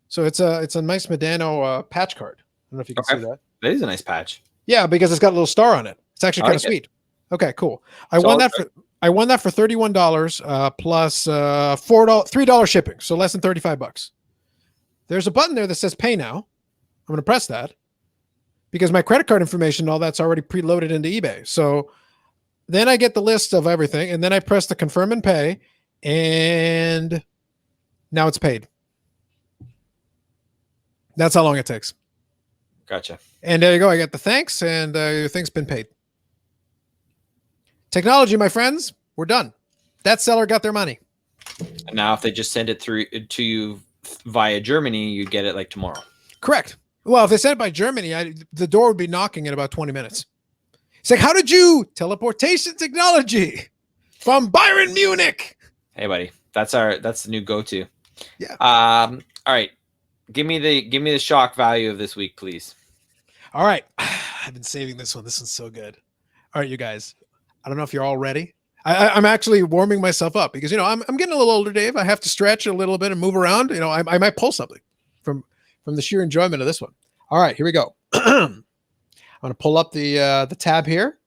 So it's a nice Medano patch card. I don't know if you can see that. That is a nice patch. Yeah, because it's got a little star on it. It's actually kind of sweet. Okay, cool. I won that for $31 plus $3 shipping, so less than $35. There's a button there that says pay now. I'm going to press that because my credit card information and all that's already preloaded into eBay. So then I get the list of everything, and then I press the confirm and pay, and now it's paid. That's how long it takes. Gotcha. And there you go. I got the thanks, and your thing's been paid. Technology, my friends, we're done. That seller got their money. And now if they just send it through to you via Germany, you get it like tomorrow. Correct. Well, if they sent it by Germany, the door would be knocking in about 20 minutes. It's like, how did you teleportation technology from Bayern Munich? Hey, buddy, that's the new go-to. Yeah. All right. Give me the shock value of this week, please. All right. I've been saving this one. This one's so good. All right, you guys. I don't know if you're all ready. I'm actually warming myself up because, I'm getting a little older, Dave. I have to stretch a little bit and move around. I might pull something from the sheer enjoyment of this one. All right, here we go. I'm going to pull up the tab here.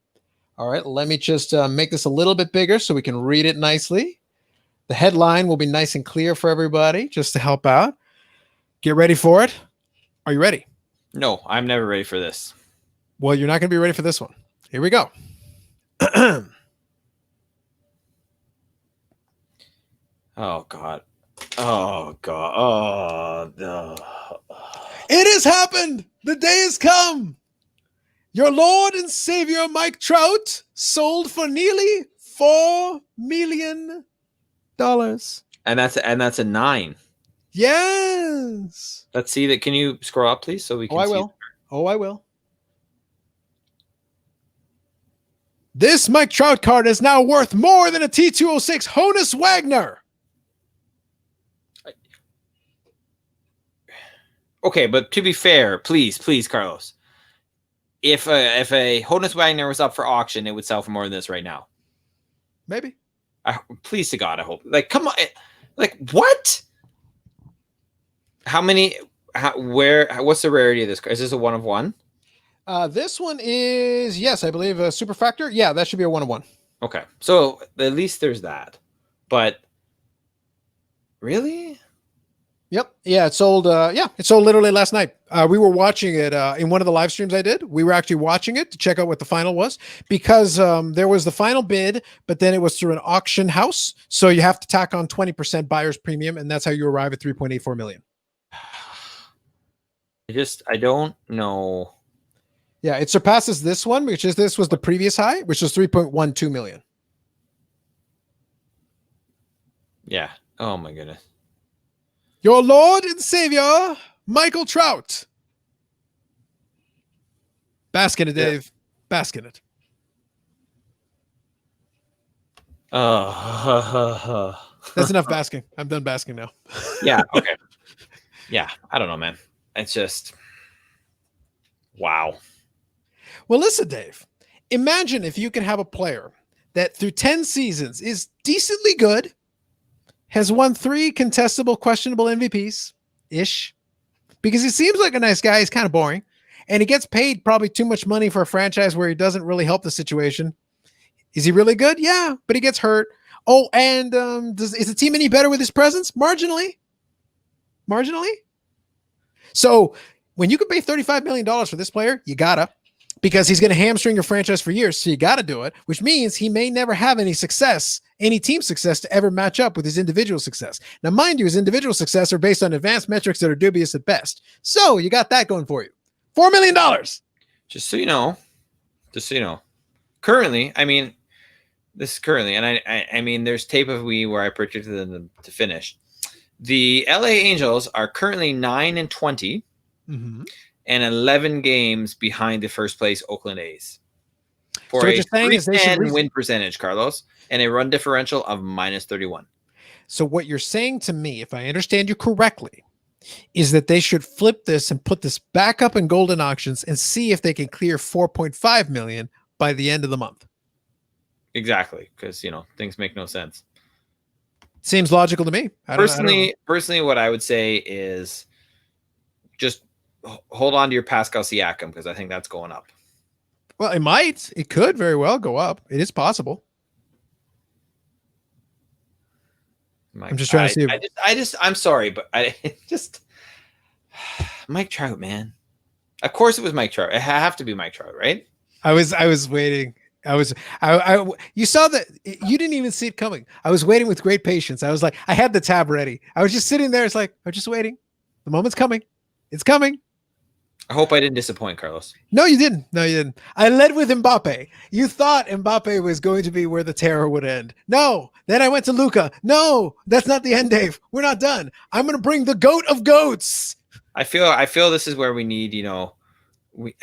All right, let me just make this a little bit bigger so we can read it nicely. The headline will be nice and clear for everybody just to help out. Get ready for it. Are you ready? No, I'm never ready for this. Well, you're not going to be ready for this one. Here we go. Oh, God. Oh, God. Oh, no. It has happened. The day has come. Your Lord and Savior, Mike Trout, sold for nearly $4 million. And that's a 9. Yes. Let's see that. Can you scroll up, please, so we can see? I will. This Mike Trout card is now worth more than a T206 Honus Wagner. Okay, but to be fair, please, Carlos. If a Honus Wagner was up for auction, it would sell for more than this right now. Maybe. Please to God, I hope. Like, come on. Like, what? How many? What's the rarity of this? Is this a 1 of 1? This one is, yes, I believe a superfractor. Yeah, that should be a 1 of 1. Okay, so at least there's that. But really? Yep. Yeah, it sold. It sold literally last night. We were watching it in one of the live streams I did. We were actually watching it to check out what the final was because there was the final bid, but then it was through an auction house. So you have to tack on 20% buyer's premium, and that's how you arrive at 3.84 million. I don't know. Yeah, it surpasses this one, this was the previous high, which was 3.12 million. Yeah. Oh my goodness. Your Lord and Savior, Michael Trout. Bask in it, Dave. Yeah. Bask in it. That's enough basking. I'm done basking now. Yeah. Okay. Yeah. I don't know, man. It's just, wow. Well, listen, Dave. Imagine if you can have a player that through 10 seasons is decently good, has won 3 contestable, questionable MVPs-ish, because he seems like a nice guy. He's kind of boring, and he gets paid probably too much money for a franchise where he doesn't really help the situation. Is he really good? Yeah, but he gets hurt. Oh, and is the team any better with his presence? Marginally. So when you can pay $35 million for this player, you gotta, because he's going to hamstring your franchise for years. So you got to do it, which means he may never have any success, any team success to ever match up with his individual success. Now, mind you, his individual success are based on advanced metrics that are dubious at best. So you got that going for you. $4 million. Just so you know, currently, I mean, this is currently, and I mean, there's tape of me where I predicted them to finish. The LA Angels are currently 9-20. Mm-hmm. And 11 games behind the first place Oakland A's for a 310 win percentage, Carlos, and a run differential of -31. So what you're saying to me, if I understand you correctly, is that they should flip this and put this back up in golden auctions and see if they can clear 4.5 million by the end of the month. Exactly, because things make no sense. Seems logical to me. Personally, what I would say is just hold on to your Pascal Siakam, because I think that's going up. Well, it could very well go up. It is possible. I'm just trying to see. I'm sorry, but Mike Trout, man. Of course it was Mike Trout. It have to be Mike Trout, right? I was waiting. You saw that. You didn't even see it coming. I was waiting with great patience. I was like, I had the tab ready. I was just sitting there. It's like, I'm just waiting. The moment's coming. It's coming. I hope I didn't disappoint, Carlos. No, you didn't. I led with Mbappe. You thought Mbappe was going to be where the terror would end. No. Then I went to Luka. No, that's not the end, Dave. We're not done. I'm going to bring the GOAT of GOATs. I feel this is where we need,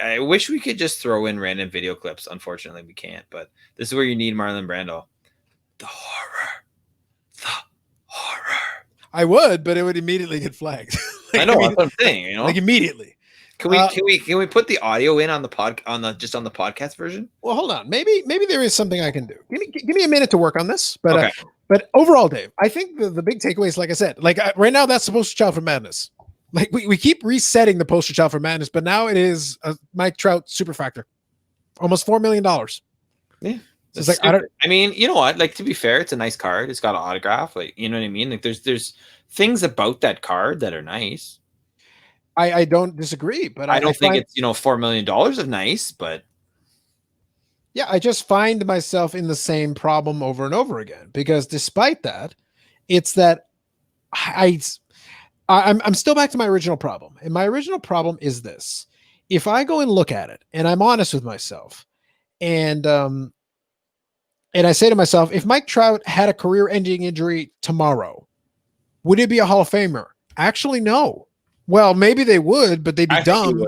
I wish we could just throw in random video clips. Unfortunately, we can't. But this is where you need Marlon Brando. The horror. I would, but it would immediately get flagged. I know. That's what I'm saying. Like immediately. Can we put the audio in on the podcast version? Well, hold on. Maybe there is something I can do. Give me a minute to work on this. But Okay. But overall, Dave, I think the big takeaway is, like I said, right now that's the poster child for madness. Like we keep resetting the poster child for madness, but now it is a Mike Trout super factor, almost $4 million. Yeah. So it's like I mean, you know what? Like, to be fair, it's a nice card. It's got an autograph. Like, you know what I mean? Like, there's things about that card that are nice. I don't disagree, but I don't think it's $4 million of nice, but yeah, I just find myself in the same problem over and over again, because despite that, it's that I'm still back to my original problem. And my original problem is this: if I go and look at it and I'm honest with myself, and I say to myself, if Mike Trout had a career-ending injury tomorrow, would it be a Hall of Famer? Actually, no. Well, maybe they would, but they'd be dumb.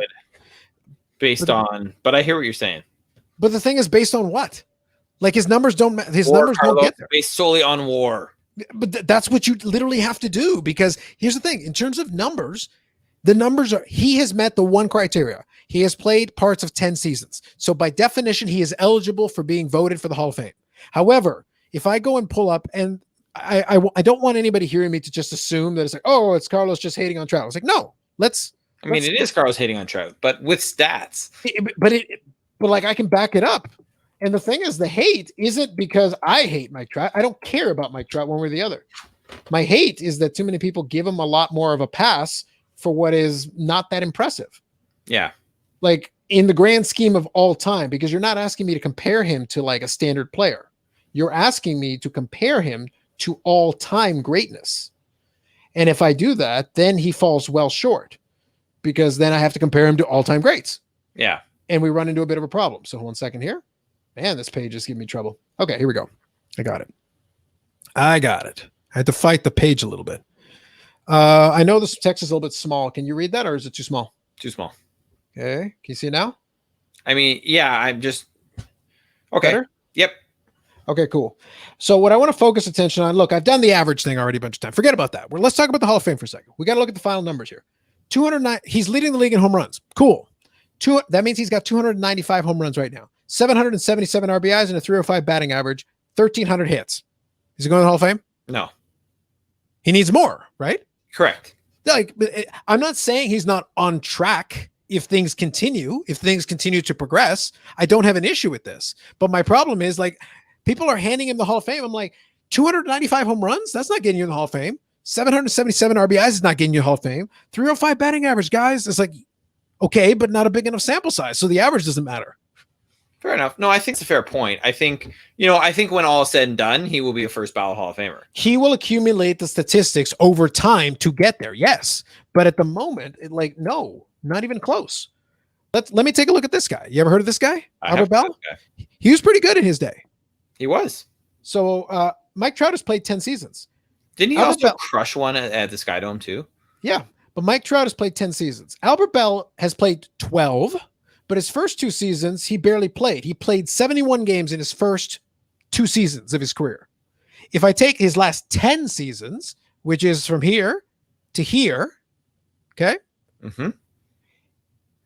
But I hear what you're saying. But the thing is, based on what? Like, his numbers don't get there. Based solely on WAR. But that's what you literally have to do, because here's the thing: in terms of numbers, he has met the one criteria. He has played parts of 10 seasons. So by definition, he is eligible for being voted for the Hall of Fame. However, if I go and pull up, and I don't want anybody hearing me to just assume that it's like, oh, it's Carlos just hating on Trout. It's like, no, it is Carlos hating on Trout, but with stats. But like, I can back it up. And the thing is, the hate isn't because I hate Mike Trout. I don't care about Mike Trout one way or the other. My hate is that too many people give him a lot more of a pass for what is not that impressive. Yeah. Like, in the grand scheme of all time, because you're not asking me to compare him to like a standard player. You're asking me to compare him to all-time greatness. And if I do that, then he falls well short, because then I have to compare him to all-time greats. Yeah. And we run into a bit of a problem. So hold on a second here. Man, this page is giving me trouble. Okay, here we go. I got it. I had to fight the page a little bit. I know this text is a little bit small. Can you read that, or is it too small? Too small. Okay. Can you see it now? I mean, yeah, I'm just... Okay. Better? Yep. Okay, cool. So what I want to focus attention on, look, I've done the average thing already a bunch of times. Forget about that. Let's talk about the Hall of Fame for a second. We got to look at the final numbers here. 209. He's leading the league in home runs. Cool. That means he's got 295 home runs right now. 777 RBIs and a 305 batting average. 1,300 hits. Is he going to the Hall of Fame? No. He needs more, right? Correct. Like, I'm not saying he's not on track. If things continue to progress, I don't have an issue with this. But my problem is, like, people are handing him the Hall of Fame. I'm like, 295 home runs? That's not getting you in the Hall of Fame. 777 RBIs is not getting you in the Hall of Fame. 305 batting average, guys. It's like, okay, but not a big enough sample size. So the average doesn't matter. Fair enough. No, I think it's a fair point. I think when all is said and done, he will be a first ballot Hall of Famer. He will accumulate the statistics over time to get there. Yes. But at the moment, no, not even close. Let me take a look at this guy. You ever heard of this guy? Albert Bell? He was pretty good in his day. He was. So Mike Trout has played 10 seasons. Didn't he also crush one at the Sky Dome too? Yeah. But Mike Trout has played 10 seasons. Albert Bell has played 12, but his first 2 seasons, he barely played. He played 71 games in his first 2 seasons of his career. If I take his last 10 seasons, which is from here to here, okay? Mm-hmm.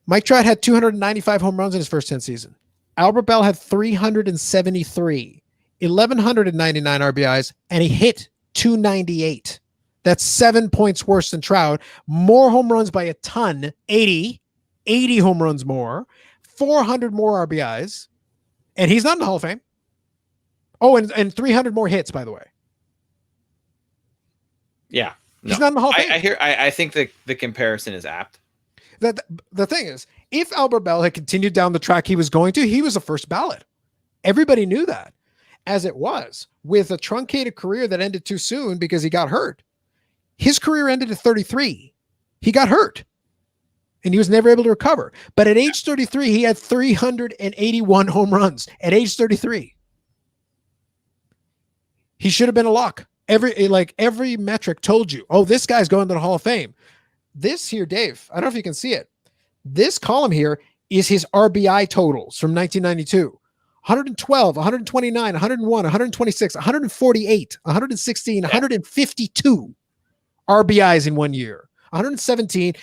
Mike Trout had 295 home runs in his first 10 seasons. Albert Bell had 373, 1,199 RBIs, and he hit 298. That's 7 points worse than Trout. More home runs by a ton, 80 home runs more, 400 more RBIs, and he's not in the Hall of Fame. Oh, and 300 more hits, by the way. Yeah. No. He's not in the Hall of Fame. I think the comparison is apt. The thing is, if Albert Bell had continued down the track he was going to, he was a first ballot. Everybody knew that. As it was, with a truncated career that ended too soon because he got hurt. His career ended at 33. He got hurt. And he was never able to recover. But at age 33, he had 381 home runs. At age 33. He should have been a lock. Every metric told you, oh, this guy's going to the Hall of Fame. This here, Dave, I don't know if you can see it. This column here is his RBI totals from 1992. 112, 129, 101, 126, 148, 116, 152 RBIs in 1 year. 117,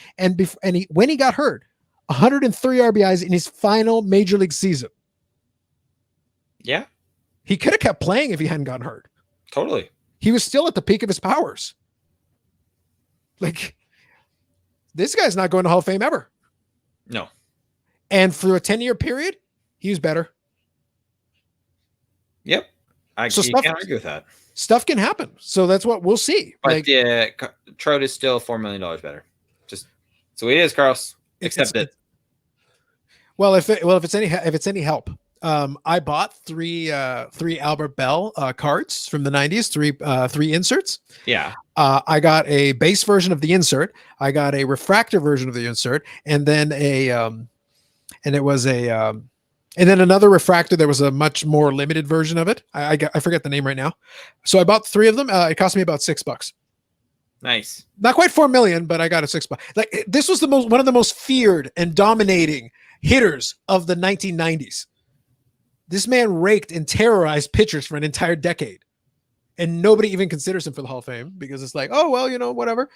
when he got hurt, 103 RBIs in his final major league season. Yeah, He could have kept playing if he hadn't gotten hurt. totally. He was still at the peak of his powers. Like, this guy's not going to Hall of Fame ever. No. And for a 10-year period, he was better. Yep. You can't argue with that. Stuff can happen. So that's what we'll see. But Trout is still $4 million better. Just so it is, Carlos. Accept it. Well, if it's any help, I bought three Albert Bell cards from the 90s, three inserts. Yeah. I got a base version of the insert. I got a refractor version of the insert, and then and then another refractor. There was a much more limited version of it. I forget the name right now. So I bought 3 of them. It cost me about $6. Nice. Not quite 4 million, but I got it $6. Like, this was one of the most feared and dominating hitters of the 1990s. This man raked and terrorized pitchers for an entire decade, and nobody even considers him for the Hall of Fame because it's like, oh well, whatever.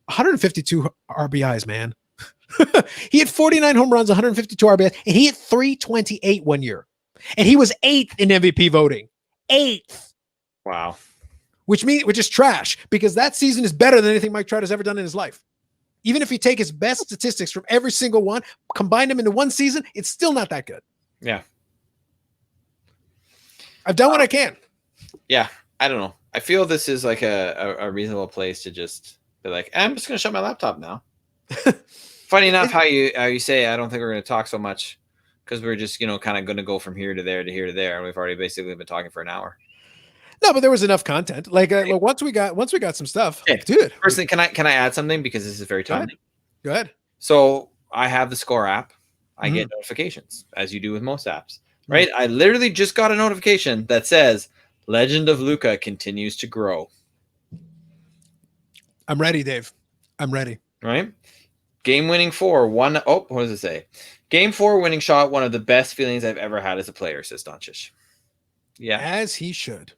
152 RBIs, man. He had 49 home runs, 152 RBIs, and he hit 328 one year. And he was 8th in MVP voting. 8th. Wow. Which is trash, because that season is better than anything Mike Trout has ever done in his life. Even if you take his best statistics from every single one, combine them into one season, it's still not that good. Yeah. I've done what I can. Yeah. I don't know. I feel this is like a reasonable place to just be like, I'm just going to shut my laptop now. Funny enough, how you say, I don't think we're going to talk so much because we're just, kind of going to go from here to there to here to there. And we've already basically been talking for an hour. No, but there was enough content. Like, once we got some stuff, okay. Dude. Personally, can I add something, because this is very timely? Go ahead. So I have the Score app. I get notifications, as you do with most apps, right? I literally just got a notification that says Legend of Luca continues to grow. I'm ready, Dave. I'm ready. Right? Game winning 4, one. Oh, what does it say? Game 4 winning shot, one of the best feelings I've ever had as a player, says Doncic. Yeah. As he should.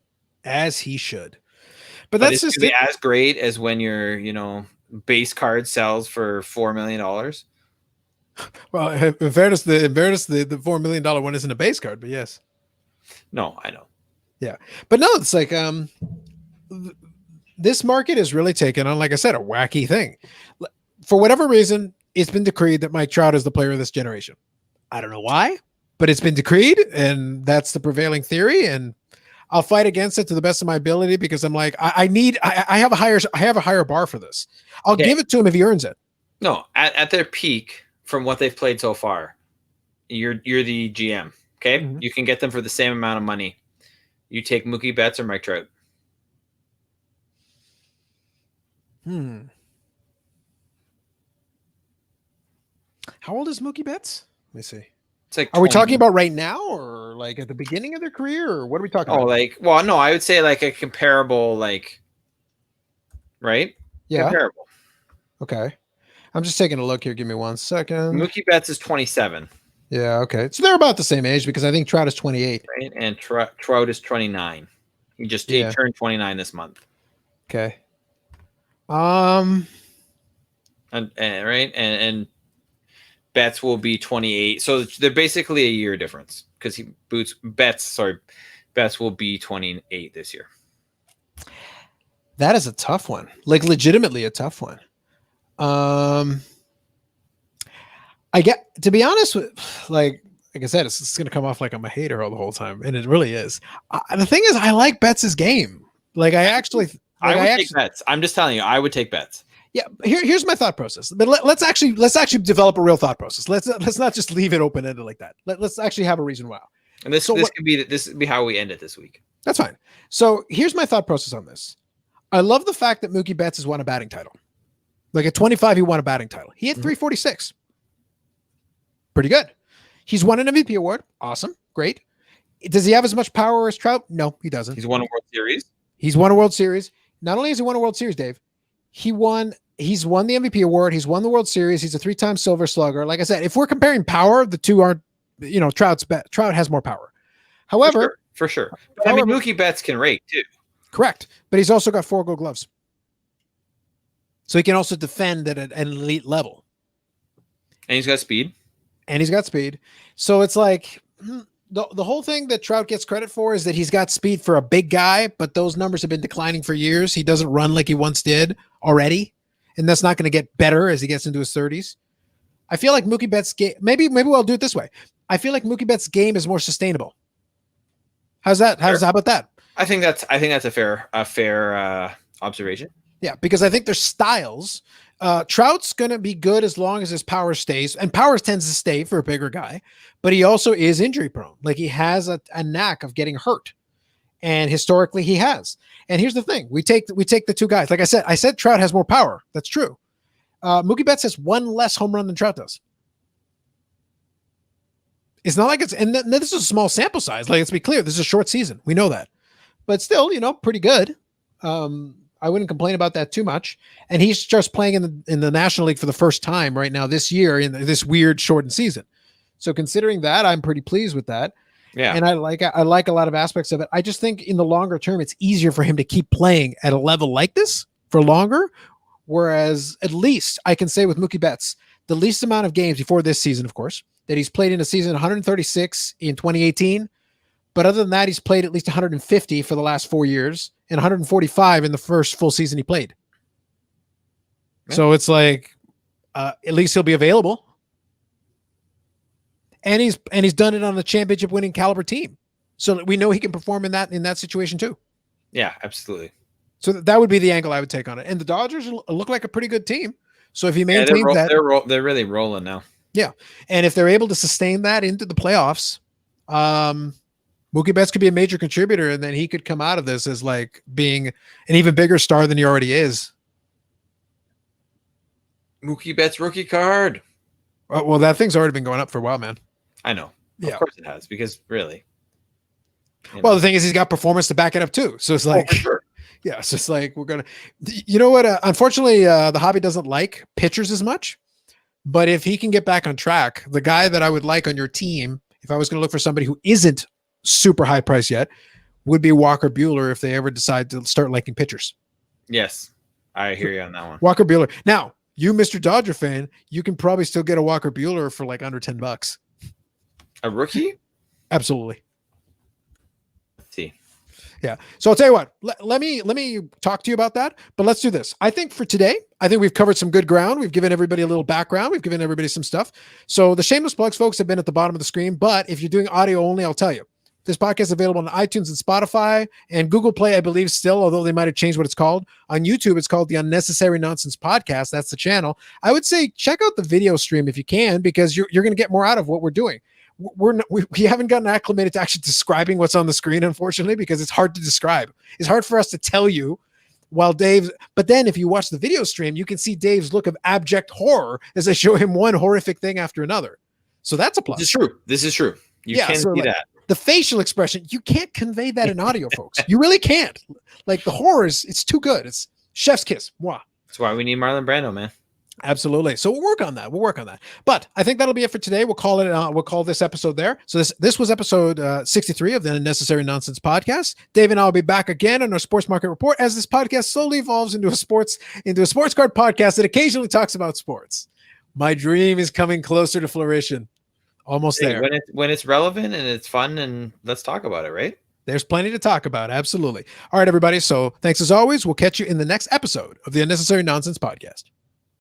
But that's just as great as when your, base card sells for $4 million. Well, in fairness, the $4 million one isn't a base card, but yes. No, I know. Yeah. But no, it's like, this market has really taken on, like I said, a wacky thing. For whatever reason, it's been decreed that Mike Trout is the player of this generation. I don't know why, but it's been decreed, and that's the prevailing theory. And I'll fight against it to the best of my ability, because I'm like, I have a higher bar for this. I'll give it to him if he earns it. No, at their peak, from what they've played so far, you're the GM. Okay, you can get them for the same amount of money. You take Mookie Betts or Mike Trout. How old is Mookie Betts? Let me see. It's like, are we talking about right now, or like at the beginning of their career, or what are we talking about? No, I would say like a comparable, right? Yeah. Comparable. Okay. I'm just taking a look here. Give me 1 second. Mookie Betts is 27. Yeah. Okay. So they're about the same age, because I think Trout is 28. Right? And Trout is 29. He turned 29 this month. Okay. And right. And Betts will be 28. So they're basically a year difference, because Betts will be 28 this year. That is a tough one. Like, legitimately a tough one. I get, to be honest with, like I said, it's going to come off like I'm a hater all the whole time, and it really is. The thing is, I like Betts' game. Like, I would take Betts. I'm just telling you, I would take Betts. Yeah, here's my thought process. But let's actually develop a real thought process. Let's not just leave it open ended like that. Let's actually have a reason why. And this could be how we end it this week. That's fine. So here's my thought process on this. I love the fact that Mookie Betts has won a batting title. Like, at 25, he won a batting title. He hit 346. Pretty good. He's won an MVP award. Awesome. Great. Does he have as much power as Trout? No, he doesn't. He's won a World Series. He's won a World Series. Not only has he won a World Series, Dave, he's won the MVP award. He's won the World Series. He's a 3-time Silver Slugger. Like I said, if we're comparing power, the two aren't, Trout has more power. However, for sure. But Mookie Betts can rake too. Correct. But he's also got 4 Gold Gloves. So he can also defend at an elite level. And he's got speed. and he's got speed. So it's like the whole thing that Trout gets credit for is that he's got speed for a big guy, but those numbers have been declining for years. He doesn't run like he once did already, and that's not going to get better as he gets into his 30s. I feel like Mookie Betts' game. Maybe I'll do it this way. I feel like Mookie Betts' game is more sustainable. How's that? How about that? I think that's a fair observation. Yeah, because I think their styles. Trout's going to be good as long as his power stays, and power tends to stay for a bigger guy, but he also is injury prone. Like he has a knack of getting hurt, and historically he has. And here's the thing: we take the two guys. Like I said Trout has more power. That's true. Mookie Betts has one less home run than Trout does. It's not like and this is a small sample size. Like, let's be clear, this is a short season. We know that, but still, pretty good. I wouldn't complain about that too much. And he's just playing in the National League for the first time right now this year in this weird shortened season. So considering that, I'm pretty pleased with that. Yeah. And I like a lot of aspects of it. I just think in the longer term, it's easier for him to keep playing at a level like this for longer. Whereas at least I can say with Mookie Betts, the least amount of games before this season, of course, that he's played in a season, 136 in 2018. But other than that, he's played at least 150 for the last 4 years and 145 in the first full season he played. Yeah. So it's like, at least he'll be available. And he's done it on a championship winning caliber team. So we know he can perform in that situation too. Yeah, absolutely. So that would be the angle I would take on it. And the Dodgers look like a pretty good team. So if he maintains they're really rolling now. Yeah. And if they're able to sustain that into the playoffs, Mookie Betts could be a major contributor, and then he could come out of this as like being an even bigger star than he already is. Mookie Betts rookie card. Well, that thing's already been going up for a while, man. I know. Yeah. Of course it has, because really. Well, the thing is, he's got performance to back it up too. So it's like, for sure. Yeah, it's just like you know what? Unfortunately, the hobby doesn't like pitchers as much. But if he can get back on track, the guy that I would like on your team, if I was going to look for somebody who isn't super high price yet, would be Walker Buehler if they ever decide to start liking pitchers. Yes, I hear you on that one. Walker Buehler. Now, you, Mr. Dodger fan, you can probably still get a Walker Buehler for like under $10. A rookie? Absolutely. Let's see. Yeah. So I'll tell you what, let me talk to you about that, but let's do this. I think for today, I think we've covered some good ground. We've given everybody a little background. We've given everybody some stuff. So the Shameless Plugs folks have been at the bottom of the screen, but if you're doing audio only, I'll tell you, this podcast is available on iTunes and Spotify and Google Play, I believe still, although they might've changed what it's called. On YouTube, it's called the Unnecessary Nonsense Podcast. That's the channel. I would say check out the video stream if you can, because you're going to get more out of what we're doing. We haven't gotten acclimated to actually describing what's on the screen, unfortunately, because it's hard to describe. It's hard for us to tell you while but then if you watch the video stream, you can see Dave's look of abject horror as I show him one horrific thing after another. So that's a plus. This is true. You can see that. The facial expression, you can't convey that in audio, folks. You really can't. Like the horror it's too good. It's chef's kiss. Mwah. That's why we need Marlon Brando, man. Absolutely. So we'll work on that. But I think that'll be it for today. We'll call it. We'll call this episode there. So this was episode 63 of the Unnecessary Nonsense Podcast. Dave and I will be back again on our Sports Market Report as this podcast slowly evolves into a sports card podcast that occasionally talks about sports. My dream is coming closer to fruition. Almost there. When it's relevant and it's fun, and let's talk about it, right? There's plenty to talk about. Absolutely. All right, everybody. So thanks as always. We'll catch you in the next episode of the Unnecessary Nonsense Podcast.